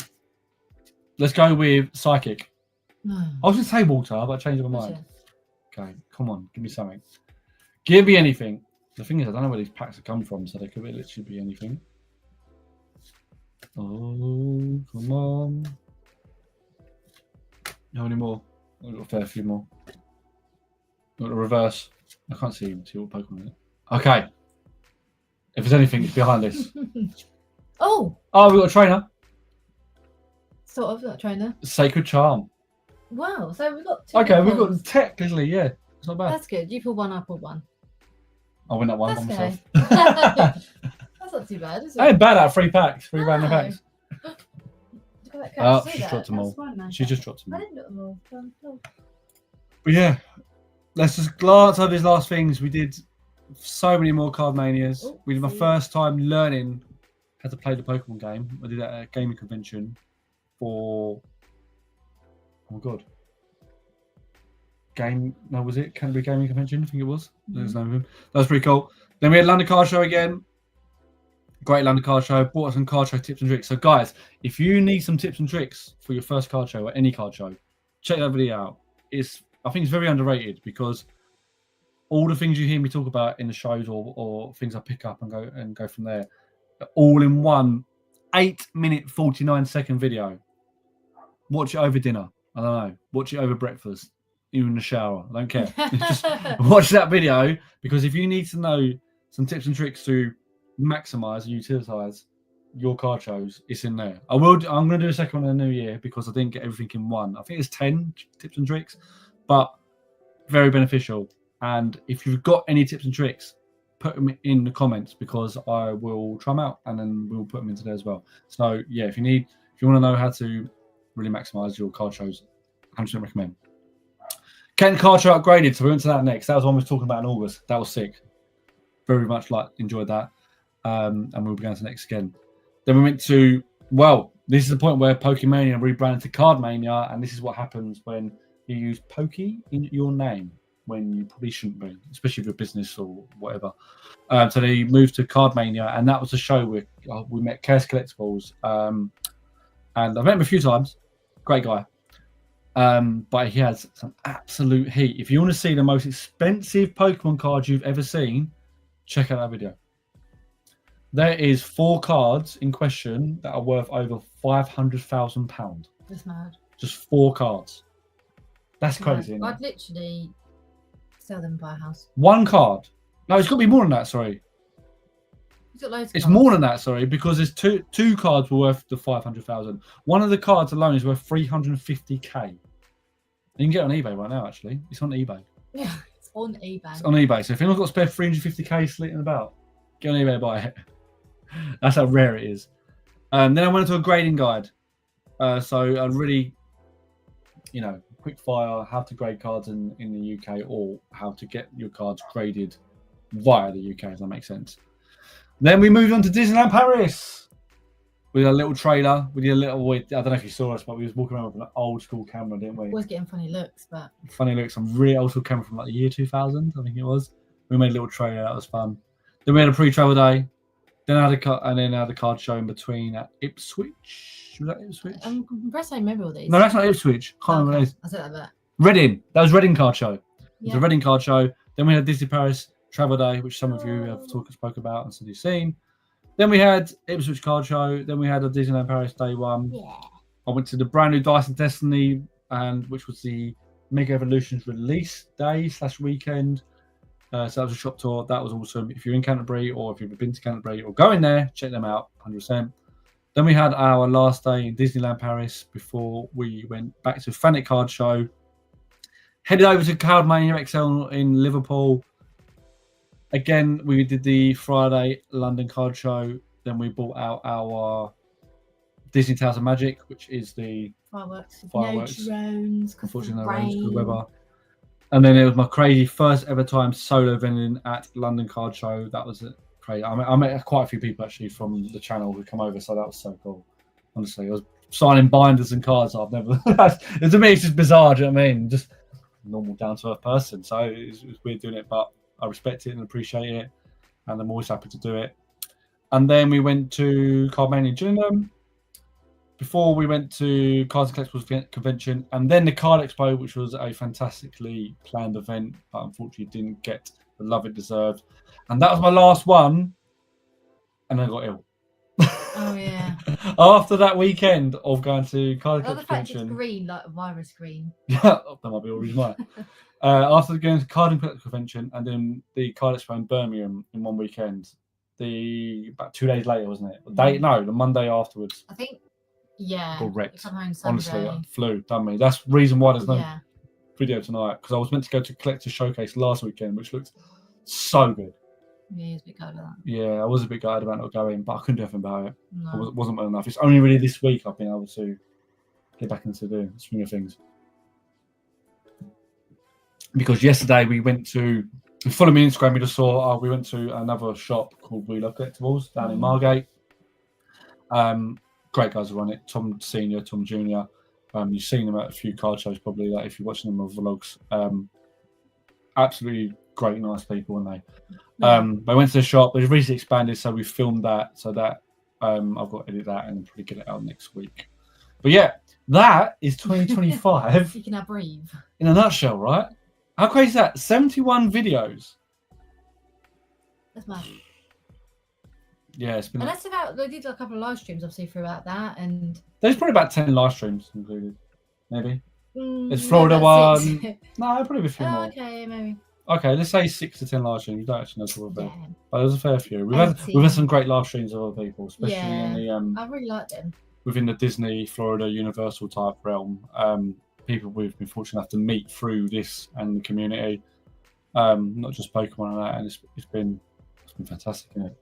Speaker 1: Let's go with psychic.
Speaker 3: No.
Speaker 1: I was going to say water, but I changed my mind.
Speaker 3: Gotcha.
Speaker 1: Okay, come on, give me something. Give me anything. The thing is, I don't know where these packs have come from, so they could literally be anything. Oh, come on. How many more? I've got a fair few more. Got the reverse. I can't see what Pokemon is. Okay. If there's anything, it's behind this.
Speaker 3: Oh,
Speaker 1: Oh, we've got a trainer.
Speaker 3: sort of, that trainer.
Speaker 1: Sacred Charm.
Speaker 3: Wow, so we've got two.
Speaker 1: Okay, we've got
Speaker 3: pulls.
Speaker 1: technically, yeah. It's not bad.
Speaker 3: That's good. You pull one, I pull one.
Speaker 1: I'll win that one
Speaker 3: That's
Speaker 1: by
Speaker 3: okay.
Speaker 1: myself.
Speaker 3: That's not too bad, is it?
Speaker 1: I ain't bad at 3 packs, 3 random
Speaker 3: No.
Speaker 1: packs.
Speaker 3: Look at that
Speaker 1: Oh,
Speaker 3: cat. See
Speaker 1: she's
Speaker 3: that?
Speaker 1: dropped them all.
Speaker 3: That's fine, man.
Speaker 1: She just dropped them
Speaker 3: I
Speaker 1: all.
Speaker 3: didn't drop them all. Oh.
Speaker 1: But yeah, let's just glance over these last things. We did so many more Card Manias.
Speaker 3: Oh,
Speaker 1: We did my
Speaker 3: see.
Speaker 1: first time learning how to play the Pokemon game. I did that at a gaming convention for, oh my god, was it Canterbury Gaming Convention? I think it was. There's no that was pretty cool. Then we had London Card Show again. Great London Card Show. Bought us some card show tips and tricks. So guys, if you need some tips and tricks for your first card show or any card show, check that video out. I think it's very underrated because all the things you hear me talk about in the shows or things I pick up and go from there, all in one 8-minute 49-second video. Watch it over dinner. I don't know. Watch it over breakfast. Even in the shower. I don't care. Just watch that video because if you need to know some tips and tricks to maximize and utilize your card shows, it's in there. I'm going to do a second one in the new year because I didn't get everything in one. I think it's 10 tips and tricks, but very beneficial. And if you've got any tips and tricks, put them in the comments because I will try them out and then we'll put them into there as well. So yeah, if you want to know how to really maximize your card shows, 100% recommend. Kent card show upgraded, so we went to that next. That was one we were talking about in August. That was sick. Very much enjoyed that. And we'll be going to next again. Then we went to, well, this is the point where Pokemania rebranded to Cardmania, and this is what happens when you use Pokey in your name when you probably shouldn't be, especially if you're a business or whatever. So they moved to Cardmania, and that was a show where we met Chaos Collectibles. And I've met him a few times. Great guy. But he has some absolute heat. If you want to see the most expensive Pokemon cards you've ever seen, check out that video. There is 4 cards in question that are worth over £500,000.
Speaker 3: That's mad.
Speaker 1: Just 4 cards. That's
Speaker 3: Mad.
Speaker 1: crazy. Isn't it?
Speaker 3: I'd literally sell them and buy a house.
Speaker 1: 1 card. No, it's got to be more than that. Sorry,
Speaker 3: He's got loads of
Speaker 1: it's
Speaker 3: cards.
Speaker 1: more than that. Sorry, because there's two cards were worth the 500,000. One of the cards alone is worth 350k. You can get it on eBay right now. Actually, it's on eBay.
Speaker 3: Yeah, it's on eBay.
Speaker 1: It's on eBay. So if anyone's got spare 350k slitting about, get on eBay and buy it. That's how rare it is. Then I went into a grading guide. So I really, quick fire how to grade cards in the UK or how to get your cards graded via the UK, if that makes sense. Then we moved on to Disneyland Paris. We did a little trailer. We did a little, I don't know if you saw us, but we was walking around with an old school camera, didn't we?
Speaker 3: Always getting funny looks, but
Speaker 1: Funny looks, some really old school camera from the year 2000, I think it was. We made a little trailer, that was fun. Then we had a pre-travel day. Then I had a card show in between at Ipswich. Was that Ipswich?
Speaker 3: I'm impressed I remember all these.
Speaker 1: No, that's not Ipswich. Can't remember
Speaker 3: Okay.
Speaker 1: those.
Speaker 3: I said that.
Speaker 1: Reading. That was Reading card show. It was
Speaker 3: Yeah.
Speaker 1: a Reading card show. Then we had Disney Paris Travel Day, which some of you have spoke about and said you've seen. Then we had Ipswich card show. Then we had a Disneyland Paris day one.
Speaker 3: Yeah.
Speaker 1: I went to the brand new Dyson Destiny, which was the Mega Evolutions release day / weekend. So that was a shop tour. That was awesome. If you're in Canterbury or if you've been to Canterbury or going there, check them out, 100%. Then we had our last day in Disneyland Paris before we went back to Fanatic Card Show. Headed over to Cardmania XL in Liverpool. again, we did the Friday London card show. Then we brought out our Disney Tales of Magic, which is the
Speaker 3: Fireworks.
Speaker 1: Fireworks.
Speaker 3: No drones.
Speaker 1: Unfortunately, no rain, good weather. And then it was my crazy first ever time solo vending at London Card Show. That was crazy. I met quite a few people actually from the channel who come over, so that was so cool. Honestly, I was signing binders and cards. I've never. To me, it's just bizarre. Do you know what I mean? Just normal, down to earth person. So it's weird doing it, but I respect it and appreciate it, and I'm always happy to do it. And then we went to Cardmania Gillingham. Before we went to Cards and Collectibles Convention, and then the Card Expo, which was a fantastically planned event, but unfortunately didn't get the love it deserved. And that was my last one, and I got ill.
Speaker 3: Oh yeah.
Speaker 1: After that weekend of going to Card and
Speaker 3: The
Speaker 1: Collectibles
Speaker 3: fact it's
Speaker 1: Convention,
Speaker 3: green, like a virus green.
Speaker 1: yeah, that might be all reason why. After going to Card and Collectibles Convention and then the Card Expo in Birmingham in one weekend, about 2 days later, wasn't it? The Monday afterwards.
Speaker 3: I think. Yeah.
Speaker 1: Got wrecked.
Speaker 3: Come home
Speaker 1: Honestly,
Speaker 3: Sunday.
Speaker 1: flu done me. That's the reason why there's no
Speaker 3: Yeah.
Speaker 1: video tonight, because I was meant to go to Collector Showcase last weekend, which looked so good.
Speaker 3: Yeah, he was a bit gutted about that.
Speaker 1: Yeah, I was a bit gutted about not going, but I couldn't do anything about it.
Speaker 3: No.
Speaker 1: It wasn't well enough. It's only really this week I've been able to get back into the swing of things. Because yesterday we went to, follow me on Instagram, we just saw, we went to another shop called We Love Collectibles down in Margate. Great guys who run it, Tom Senior, Tom Junior. You've seen them at a few card shows probably, like if you're watching them on vlogs. Absolutely great, nice people, aren't they? They went to the shop, they've recently expanded, so we filmed that, so that I've got to edit that and probably get it out next week. But yeah, that is 2025
Speaker 3: You can now breathe.
Speaker 1: in a nutshell, right? How crazy is that? 71 videos.
Speaker 3: That's mad.
Speaker 1: Yeah, it's been.
Speaker 3: And that's about, they did a couple of live streams obviously throughout that, and
Speaker 1: There's probably about 10 live streams included, maybe. There's
Speaker 3: maybe
Speaker 1: Florida
Speaker 3: about
Speaker 1: one.
Speaker 3: 6.
Speaker 1: No, probably a few more.
Speaker 3: Okay, maybe.
Speaker 1: Okay, let's say 6 to 10 live streams. We don't actually know what we're
Speaker 3: Yeah.
Speaker 1: but there's a fair few. We've had some great live streams of other people, especially in the
Speaker 3: I really like them.
Speaker 1: within the Disney, Florida, Universal type realm. People we've been fortunate enough to meet through this and the community, not just Pokemon and that, and it's been fantastic, isn't it?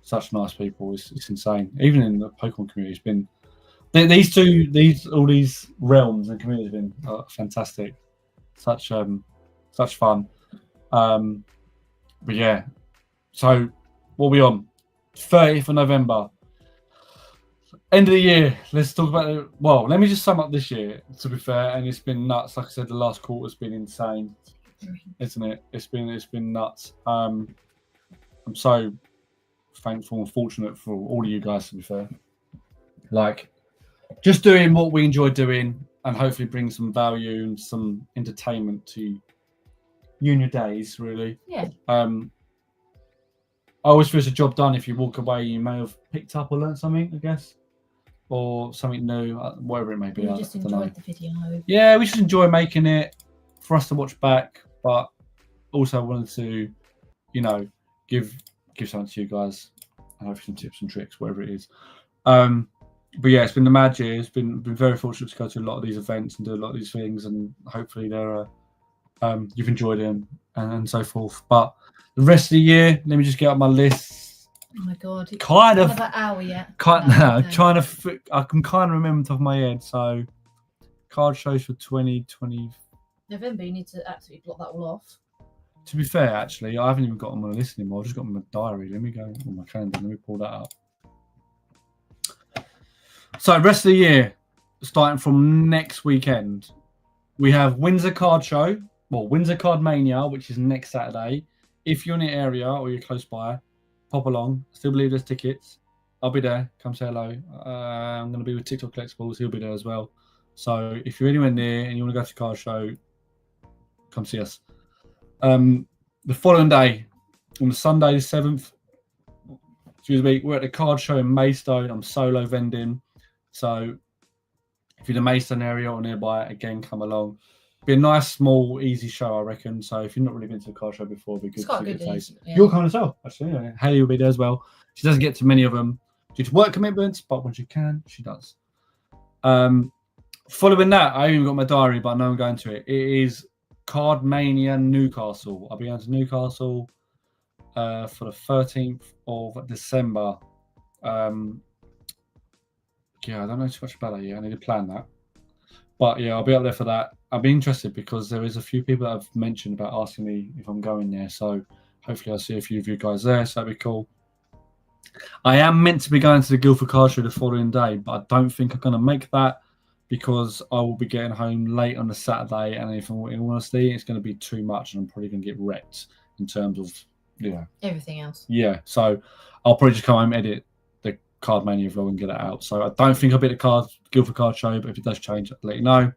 Speaker 1: Such nice people. It's insane. Even in the Pokemon community, it's been all these realms and communities have been fantastic. Such fun. But yeah. So what are we on? 30th of November. End of the year. Let's talk about it. Well, let me just sum up this year, to be fair, and it's been nuts. Like I said, the last quarter's been insane, isn't it? It's been nuts. I'm so thankful and fortunate for all of you guys, to be fair. Like, just doing what we enjoy doing and hopefully bring some value and some entertainment to you and your days, really.
Speaker 3: Yeah.
Speaker 1: I always feel it's a job done if you walk away, you may have picked up or learned something, I guess, or something new, whatever it may be.
Speaker 3: We just enjoyed the video.
Speaker 1: Yeah, we just enjoy making it for us to watch back, but also wanted to, give something to you guys and hopefully some tips and tricks, whatever it is. But yeah, it's been a mad year. It's been very fortunate to go to a lot of these events and do a lot of these things, and hopefully you've enjoyed them and so forth. But the rest of the year, let me just get up my list.
Speaker 3: Oh my god!
Speaker 1: Kind of.
Speaker 3: Another hour yet.
Speaker 1: Trying to. I can kind of remember the top of my head. So, card shows for 2020.
Speaker 3: November. You need to absolutely block that all off.
Speaker 1: To be fair, actually, I haven't even got them on my list anymore. I've just got them in my diary. Let me go on my calendar. Let me pull that up. So, rest of the year, starting from next weekend, we have Windsor Card Show. Well, Windsor Card Mania, which is next Saturday. If you're in the area or you're close by, pop along. Still believe there's tickets. I'll be there. Come say hello. I'm going to be with TikTok Collectibles. He'll be there as well. So if you're anywhere near and you want to go to the card show, come see us. The following day, on the Sunday the 7th, we're at the card show in Maidstone. I'm solo vending. So if you're in the Maidstone area or nearby, again, come along. Be a nice, small, easy show, I reckon. So if you've not really been to a card show before, it'd be good to get a taste. Yeah. You're coming as well, actually. Yeah. Haley will be there as well. She doesn't get to many of them due to work commitments, but when she can, she does. Following that, I even got my diary, but I know I'm going to it. It is Card Mania Newcastle. I'll be going to Newcastle for the 13th of December. Yeah, I don't know too much about that yet. I need to plan that. But yeah, I'll be up there for that. I'll be interested because there is a few people that have mentioned about asking me if I'm going there. So hopefully I'll see a few of you guys there. So that'd be cool. I am meant to be going to the Guildford Card Show the following day, but I don't think I'm going to make that because I will be getting home late on the Saturday. And if I'm in honesty, it's going to be too much and I'm probably going to get wrecked in terms of,
Speaker 3: everything else.
Speaker 1: Yeah. So I'll probably just come home, edit the Card Mania vlog and get it out. So I don't think I'll be at the Guildford Card Show, but if it does change, I'll let you know.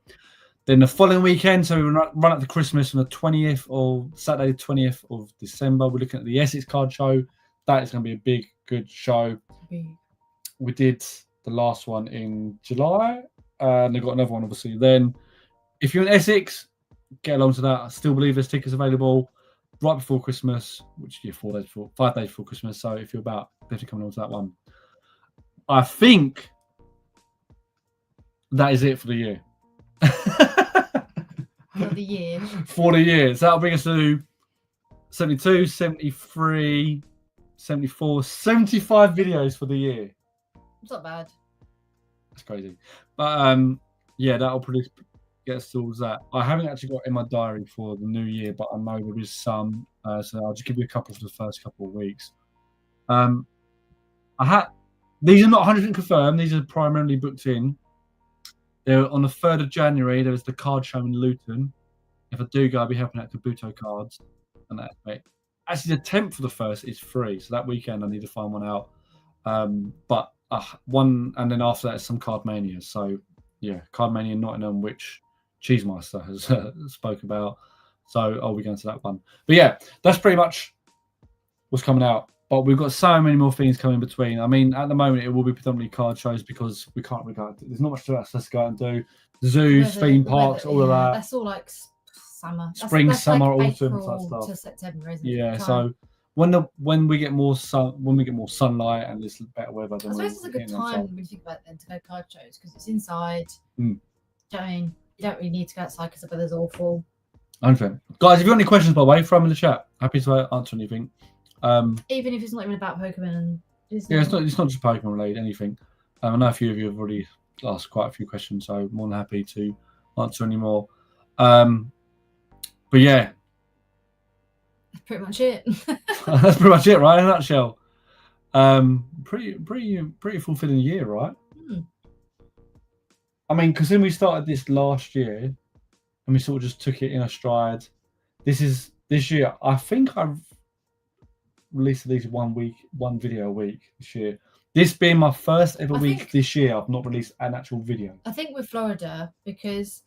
Speaker 1: Then the following weekend, so we run up to Christmas on the 20th or Saturday, the 20th of December. We're looking at the Essex Card Show. That is going to be a big, good show. We did the last one in July, and they've got another one, obviously. Then, if you're in Essex, get along to that. I still believe there's tickets available right before Christmas, which is 5 days before Christmas. So if you're about, definitely coming along to that one. I think that is it for the year.
Speaker 3: For the year.
Speaker 1: For the year. So that'll bring us to 72, 73, 74, 75 videos for the year.
Speaker 3: It's not bad.
Speaker 1: That's crazy. But yeah, that'll probably get us towards that. I haven't actually got in my diary for the new year, but I know there is some. So I'll just give you a couple for the first couple of weeks. These are not 100% confirmed. These are primarily booked in. They're on the 3rd of January. There was the card show in Luton. If I do go, I'll be helping out Kabuto cards. And that, mate. Actually, the 10th for the first is free. So that weekend, I need to find one out. But one, and then after that, some Card Mania. So yeah, Card Mania Nottingham, which Cheesemaster has spoke about. So I'll be going to that one. But yeah, that's pretty much what's coming out. But we've got so many more things coming in between. I mean, at the moment, it will be predominantly card shows because we can't regard it. There's not much to us to go and do. Zoos, theme parks, all of that.
Speaker 3: That's all like summer.
Speaker 1: Spring,
Speaker 3: that's
Speaker 1: summer,
Speaker 3: like
Speaker 1: autumn,
Speaker 3: April
Speaker 1: such stuff.
Speaker 3: to September, isn't it?
Speaker 1: Yeah, so when we get more sunlight and this better weather,
Speaker 3: I suppose it's a good time when you think about it then to go card shows because it's inside. Do you know what I mean? You don't really need to go outside because the weather's awful.
Speaker 1: Okay. Guys, if you've got any questions, by the way, throw them in the chat. Happy to answer anything.
Speaker 3: Even if it's not even about Pokemon and Disney.
Speaker 1: Yeah, it's not just Pokemon related, anything. I know a few of you have already asked quite a few questions, so more than happy to answer any more. But yeah.
Speaker 3: That's pretty much it.
Speaker 1: That's pretty much it, right? In a nutshell. Pretty fulfilling year, right? I mean, because then we started this last year and we sort of just took it in a stride. This year, I think I've released at least one video a week this year. This being my first ever week this year, I've not released an actual video. I
Speaker 3: think with Florida, because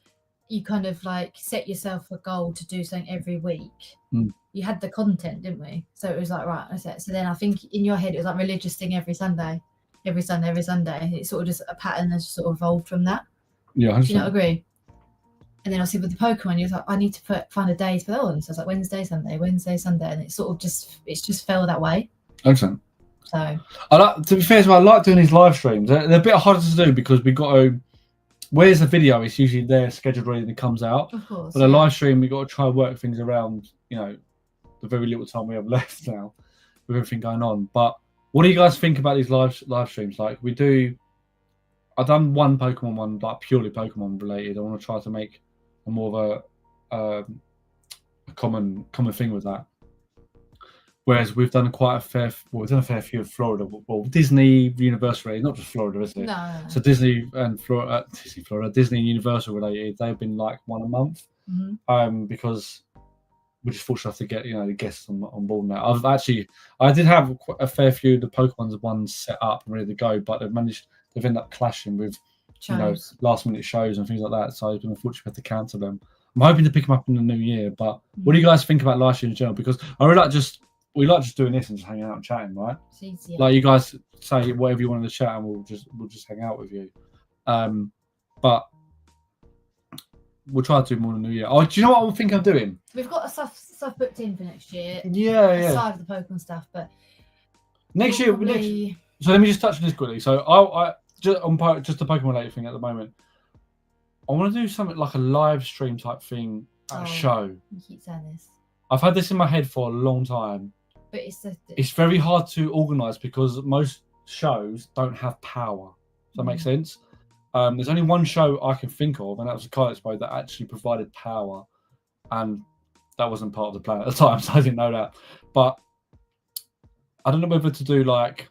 Speaker 3: you kind of like set yourself a goal to do something every week. You had the content, didn't we? So it was like, right, that's it. So then I think in your head, it was like religious thing every Sunday. It's sort of just a pattern that's sort of evolved from that.
Speaker 1: Yeah, 100%.
Speaker 3: Do you not agree? And then obviously with the Pokemon, you was like, I need to find a day for that one. So it's like Wednesday, Sunday, and it sort of just fell that way.
Speaker 1: 100%.
Speaker 3: So
Speaker 1: to be fair as well, I like doing these live streams. They're a bit harder to do because we've got to. Where's the video? It's usually there, scheduled ready, and it comes out.
Speaker 3: Of course.
Speaker 1: But a live stream, we've got to try and work things around, the very little time we have left now with everything going on. But what do you guys think about these live streams? Like I've done one Pokemon one, like purely Pokemon related. I want to try to make more of a common thing with that. Whereas we've done quite we've done a fair few of Florida. Well, Disney, Universal, not just Florida, is it?
Speaker 3: No.
Speaker 1: So Disney and Disney and Universal related, they've been like one a month. Because we're just fortunate to get the guests on board now. I did have a fair few of the Pokemon ones set up and ready to go, but they've ended up clashing with last minute shows and things like that. So I've been unfortunate to cancel them. I'm hoping to pick them up in the new year. But what do you guys think about live streams in general? Because I really we like just doing this and just hanging out and chatting, right?
Speaker 3: It's easier.
Speaker 1: Like you guys say whatever you want in the chat, and we'll just hang out with you. But we'll try to do more in the new year. Oh, do you know what I think I'm doing?
Speaker 3: We've got stuff booked in for next year.
Speaker 1: Yeah.
Speaker 3: Aside of the Pokemon stuff, but
Speaker 1: next year. So let me just touch on this quickly. So I just the Pokemon related thing at the moment. I want to do something like a live stream type thing at a show.
Speaker 3: You keep saying this.
Speaker 1: I've had this in my head for a long time,
Speaker 3: but
Speaker 1: it's very hard to organise because most shows don't have power. Does that make sense? There's only one show I can think of, and that was the Card Expo that actually provided power, and that wasn't part of the plan at the time, so I didn't know that. But I don't know whether to do like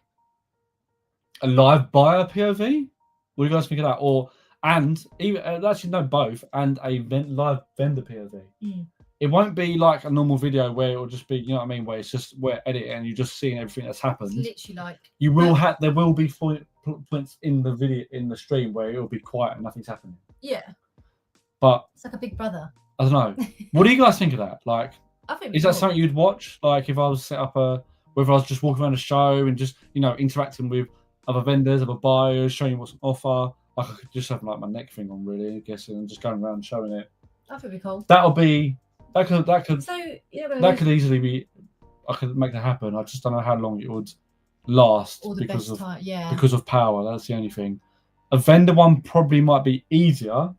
Speaker 1: a live buyer POV. What do you guys think of that? Or and even actually no, both, and a live vendor POV. It won't be like a normal video where it'll just be, you know what I mean, where it's just editing and you're just seeing everything that's happened.
Speaker 3: It's literally like
Speaker 1: you will have there will be points in the video in the stream where it'll be quiet and nothing's happening.
Speaker 3: Yeah.
Speaker 1: But
Speaker 3: it's like a Big Brother.
Speaker 1: I don't know. What do you guys think of that? Like,
Speaker 3: I think
Speaker 1: is that something you'd watch? Like, if I was set up whether I was just walking around the show and just, you know, interacting with other vendors, other buyers, showing you what's on offer. Like, I could just have like my neck thing on, really, I guess, and just going around showing it.
Speaker 3: I think it'd be cool.
Speaker 1: That could easily be. I could make that happen. I just don't know how long it would last because of power. That's the only thing. A vendor one probably might be easier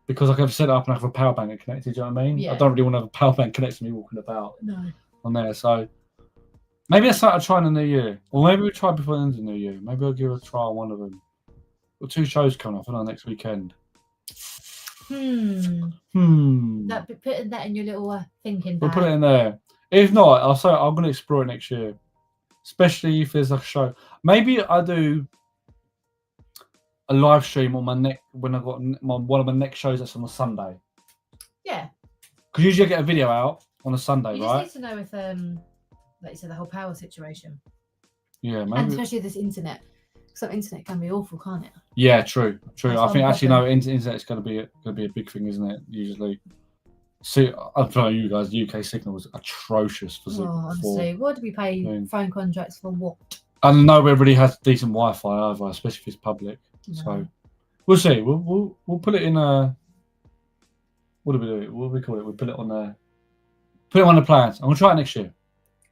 Speaker 1: because I can set it up and have a power bank connected. Do you know what I mean?
Speaker 3: Yeah.
Speaker 1: I don't really want to have a power bank connected to me walking about
Speaker 3: No.
Speaker 1: on there. So maybe that's something I'll try in the new year, or maybe we'll try before the end of the new year. Maybe I'll give a try on one of them. Got 2 shows coming off next weekend.
Speaker 3: Putting that in your little thinking bag.
Speaker 1: We'll put it in there. If not, I'm going to explore it next year, especially if there's a show. Maybe I do a live stream on my neck when I've got one of my next shows that's on a Sunday.
Speaker 3: Yeah.
Speaker 1: Because usually I get a video out on a Sunday,
Speaker 3: you
Speaker 1: right?
Speaker 3: just need to know if, like you said, the whole power situation.
Speaker 1: Yeah, maybe.
Speaker 3: And especially this internet. Because internet can be awful, can't it?
Speaker 1: Yeah, true.
Speaker 3: That's
Speaker 1: I think actually no, internet's going to be a big thing, isn't it? Usually. See, I'm telling you guys, UK signal was atrocious for.
Speaker 3: Honestly, what do we pay phone contracts for? What?
Speaker 1: And nowhere really has decent Wi-Fi either, especially if it's public. No. So we'll see. We'll put it in a. What do we do? What do we call it? We put it on the plans. I'm gonna try it next year.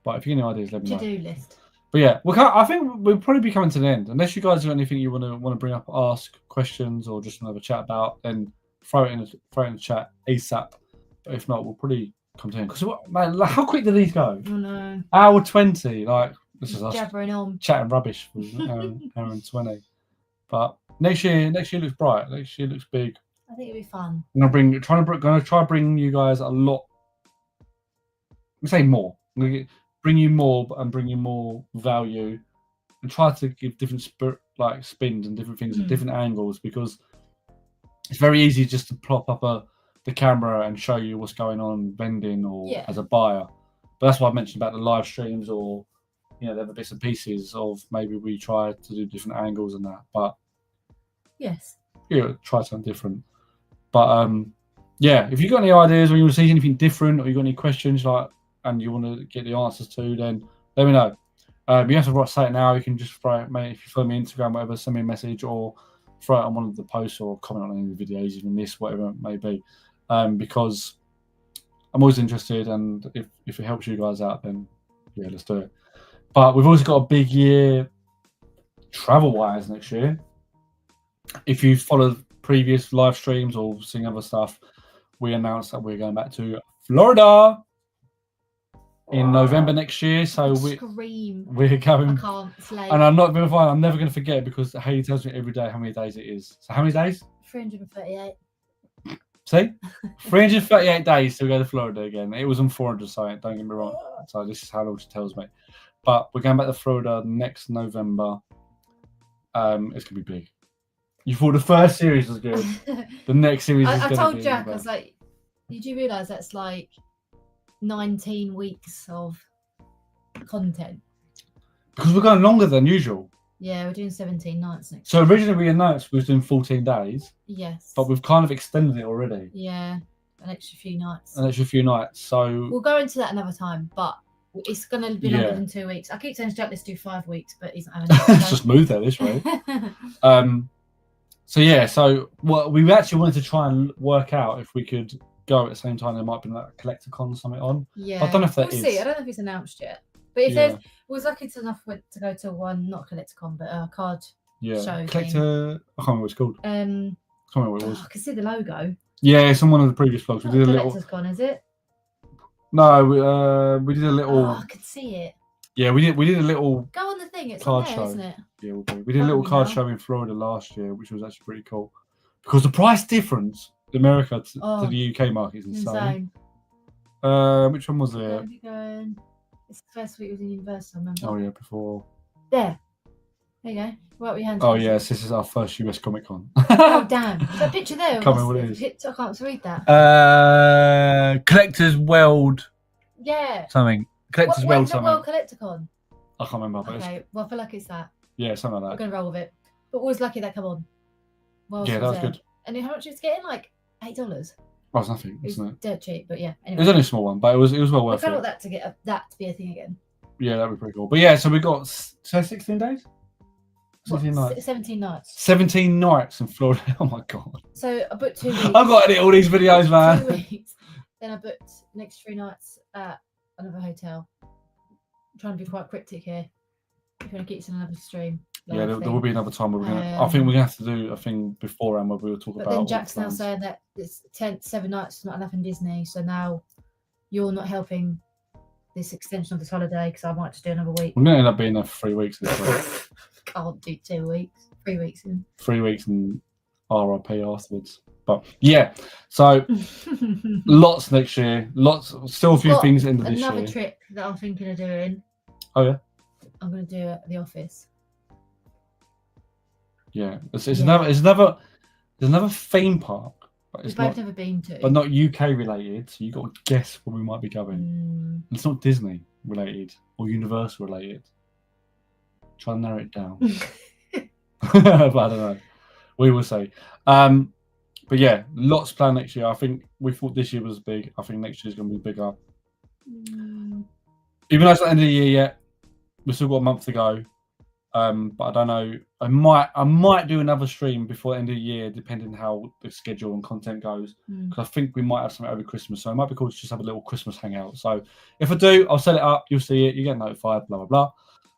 Speaker 1: But if you get any ideas, let me know.
Speaker 3: To-do list.
Speaker 1: But yeah, I think we'll probably be coming to the end. Unless you guys have anything you want to bring up, ask questions, or just want to have a chat about, then throw it in the chat ASAP. But if not, we'll probably come to the end. Because man, like, how quick do these go?
Speaker 3: Oh no.
Speaker 1: Hour 20. Like this is us
Speaker 3: jabbering on,
Speaker 1: chatting rubbish for hour and 20. But next year looks bright. Next year looks big.
Speaker 3: I think it'll be fun.
Speaker 1: I'm gonna try to bring you guys a lot. I'm say more. I'm gonna bring you more and bring you more value, and try to give different spins and different things at different angles, because it's very easy just to plop up the camera and show you what's going on vending or as a buyer. But that's why I mentioned about the live streams, or the other bits and pieces of maybe we try to do different angles and that. But try something different. But if you got any ideas, or you want to see anything different, or you got any questions and you want to get the answers to, then let me know. You have to say it now. You can just throw it, mate. If you follow me on Instagram, whatever, send me a message or throw it on one of the posts or comment on any of the videos, even this, whatever it may be. Because I'm always interested, and if it helps you guys out, then let's do it. But we've also got a big year travel-wise next year. If you followed previous live streams or seen other stuff, we announced that we're going back to Florida in November next year. So we're going.
Speaker 3: I can't. It's late.
Speaker 1: And I'm not going to find. I'm never going to forget, because Haley tells me every day how many days it is. So how many days?
Speaker 3: 338.
Speaker 1: See, 338 days to go to Florida again. It was on 400 something. Don't get me wrong. So this is how long she tells me. But we're going back to Florida next November. It's gonna be big. You thought the first series was good. The next series is going to be...
Speaker 3: I told Jack, I was like, did you realise that's like 19 weeks of content?
Speaker 1: Because we're going longer than usual.
Speaker 3: Yeah, we're doing 17 nights next
Speaker 1: So originally we announced we were doing 14 days.
Speaker 3: Yes.
Speaker 1: But we've kind of extended it already.
Speaker 3: Yeah, an extra few nights.
Speaker 1: So...
Speaker 3: We'll go into that another time, but it's going to be longer than 2 weeks. I keep saying to Jack, let's do 5 weeks, but he's not having it.
Speaker 1: Let's just move there this way. So what we actually wanted to try and work out if we could go at the same time. There might be like a Collecticon or something on.
Speaker 3: Yeah,
Speaker 1: I don't know if that
Speaker 3: we'll see. I don't know if it's announced yet. But if there's, we was lucky enough to go to one, not a Collecticon, but a card show.
Speaker 1: Collector. I can't remember what it's called. I can't remember what it was.
Speaker 3: I can see the logo.
Speaker 1: Yeah, it's on one of the previous vlogs. We did a little.
Speaker 3: Collector's Con, is it?
Speaker 1: No, we did a little.
Speaker 3: Oh, I could see it.
Speaker 1: Yeah, we did a little
Speaker 3: Go on the thing. It's
Speaker 1: card
Speaker 3: on there,
Speaker 1: show.
Speaker 3: isn't it?
Speaker 1: Yeah, we did a little
Speaker 3: Funny
Speaker 1: card
Speaker 3: now.
Speaker 1: show in Florida last year, which was actually pretty cool because the price difference in America to the UK market is insane. Which one was it?
Speaker 3: Keep going. It's the first week it was in university, I remember.
Speaker 1: Oh yeah, before.
Speaker 3: There you go. Right, we hand.
Speaker 1: Oh yes, this is our first US Comic Con.
Speaker 3: Oh damn! Is that picture there?
Speaker 1: Can't remember what it is.
Speaker 3: I can't read that.
Speaker 1: Collectors World.
Speaker 3: Yeah.
Speaker 1: Something. Collectors World
Speaker 3: When's the
Speaker 1: something.
Speaker 3: World Collecticon?
Speaker 1: I can't remember. But
Speaker 3: Okay, well I feel like it's that.
Speaker 1: Yeah, something like
Speaker 3: We're
Speaker 1: that.
Speaker 3: gonna roll with it. But always lucky that come on. Well,
Speaker 1: Yeah, that was good.
Speaker 3: And how much it was getting? Like $8.
Speaker 1: Well, it's nothing,
Speaker 3: It was
Speaker 1: isn't it?
Speaker 3: dirt cheap, but yeah. Anyway.
Speaker 1: It was only a small one, but it was well
Speaker 3: I
Speaker 1: worth
Speaker 3: kind
Speaker 1: it.
Speaker 3: of want that to get that to be a thing again.
Speaker 1: Yeah, that'd be pretty cool. But yeah, so we got 16 days. 17
Speaker 3: What,
Speaker 1: nights.
Speaker 3: 17 nights.
Speaker 1: 17 nights in Florida. Oh my god.
Speaker 3: So I booked 2 weeks.
Speaker 1: I've got to edit all these videos, man.
Speaker 3: 2 weeks. Then I booked next 3 nights at another hotel. I'm trying to be quite cryptic here. If you want to get to another stream.
Speaker 1: Yeah, there will be another time where we're gonna. I think we're gonna have to do a thing beforehand where we will talk
Speaker 3: but
Speaker 1: about.
Speaker 3: then
Speaker 1: all
Speaker 3: Jack's
Speaker 1: the
Speaker 3: now
Speaker 1: plans.
Speaker 3: saying that it's 7 nights is not enough in Disney, so now you're not helping this extension of this holiday because I might just do another week.
Speaker 1: We're gonna end up being there for 3 weeks this week.
Speaker 3: Can't do 2 weeks. 3 weeks in.
Speaker 1: 3 weeks and RIP afterwards. But yeah, so lots next year. Lots, still a few things in this year.
Speaker 3: Another trip that I'm thinking of doing.
Speaker 1: Oh yeah.
Speaker 3: I'm gonna do it at the office.
Speaker 1: Yeah, it's another theme park. But
Speaker 3: We've both never been to.
Speaker 1: But not UK related, so you got to guess where we might be going. It's not Disney related or Universal related. Try and narrow it down. But I don't know. We will see. But yeah, lots planned next year. I think we thought this year was big. I think next year's going to be bigger. Even though it's not the end of the year yet, we've still got a month to go. But I don't know. I might do another stream before the end of the year, depending how the schedule and content goes. Because I think we might have something over Christmas, so it might be cool to just have a little Christmas hangout. So if I do, I'll set it up. You'll see it. You get notified. Blah blah blah.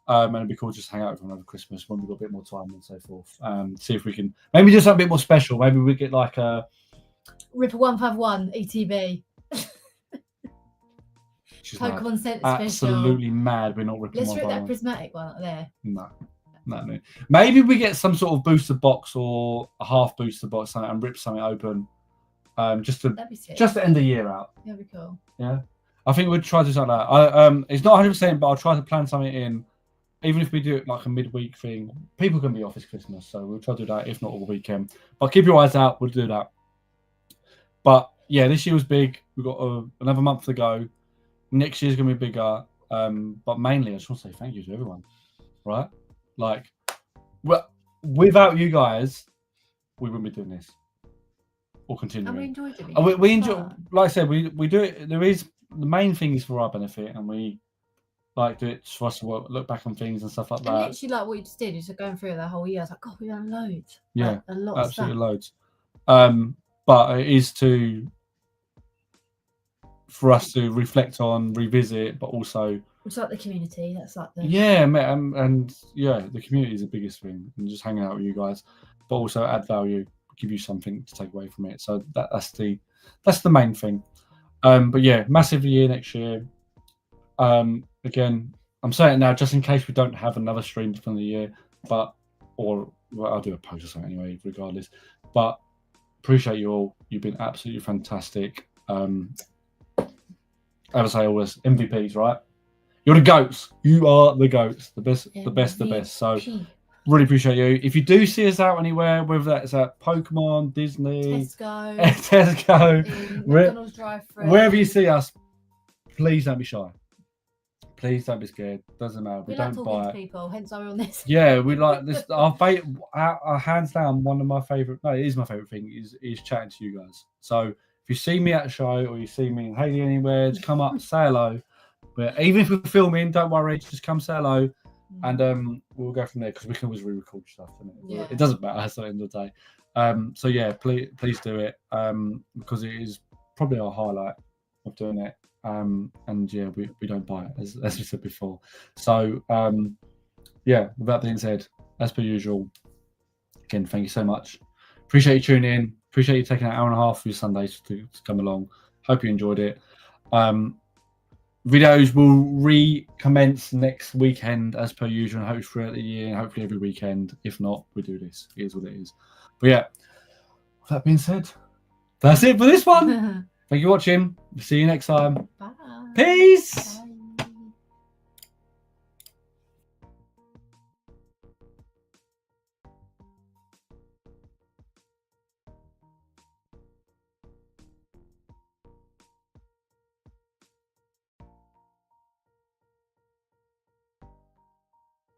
Speaker 1: And it'd be cool to just hang out with everyone over Christmas when we've got a bit more time and so forth. See if we can maybe do something a bit more special. Maybe we get like a
Speaker 3: Ripper 151 ETB. Pokemon Center special.
Speaker 1: Absolutely mad. We're not ripping.
Speaker 3: Let's rip that prismatic one up there.
Speaker 1: No. Maybe we get some sort of booster box or a half booster box and rip something open. Just to end the year out.
Speaker 3: That'd be cool.
Speaker 1: Yeah. I think we'd try to do something like that. It's not 100%, but I'll try to plan something in. Even if we do it like a midweek thing, people can be off this Christmas, so we'll try to do that, if not all weekend. But keep your eyes out, we'll do that. But yeah, this year was big. We've got another month to go. Next year's going to be bigger. But mainly, I just want to say thank you to everyone, right? Like, well, without you guys, we wouldn't be doing this or continuing.
Speaker 3: And we enjoyed it.
Speaker 1: We enjoy, like I said, we do it. There is the main thing is for our benefit, and we like do it for us to look back on things and stuff like that.
Speaker 3: And literally, like what you just did, is going through the whole year. I was like, God, we've done loads.
Speaker 1: Yeah,
Speaker 3: like, a lot
Speaker 1: absolutely
Speaker 3: of stuff.
Speaker 1: Loads. But it is for us to reflect on, revisit, but also
Speaker 3: it's like the community. That's like the
Speaker 1: and the community is the biggest thing, and just hanging out with you guys, but also add value, give you something to take away from it. So that's the main thing. But yeah, massive year next year. Again, I'm saying it now just in case we don't have another stream from the year, or I'll do a post or something anyway, regardless. But appreciate you all. You've been absolutely fantastic. As I say always, MVPs, right? You're the goats. You are the goats. The best, the best, the best. So really appreciate you. If you do see us out anywhere, whether that's at Pokemon, Disney, Tesco,
Speaker 3: McDonald's drive-thru,
Speaker 1: wherever you see us, please don't be shy. Please don't be scared. Doesn't matter. We
Speaker 3: like
Speaker 1: don't
Speaker 3: talking
Speaker 1: buy
Speaker 3: to people, hence why we're on this.
Speaker 1: Yeah, we like this. Our hands down, one of my favorite. No, it is my favorite thing. Is chatting to you guys. So if you see me at a show or you see me in Haley anywhere, just come up, say hello. But even if we're filming, don't worry. Just come say hello, and we'll go from there because we can always re-record stuff.
Speaker 3: Yeah.
Speaker 1: It doesn't matter. It's at the end of the day. So yeah, please do it because it is probably our highlight of doing it. And yeah, we don't buy it as we said before. So yeah, with that being said, as per usual, again, thank you so much. Appreciate you tuning in. Appreciate you taking an hour and a half for your Sundays to come along. Hope you enjoyed it. videos will recommence next weekend as per usual, and hopefully throughout the year, and hopefully every weekend. If not, we do this. It is what it is. But yeah, with that being said, that's it for this one. Thank you for watching. See you next time.
Speaker 3: Bye.
Speaker 1: Peace.
Speaker 3: Bye.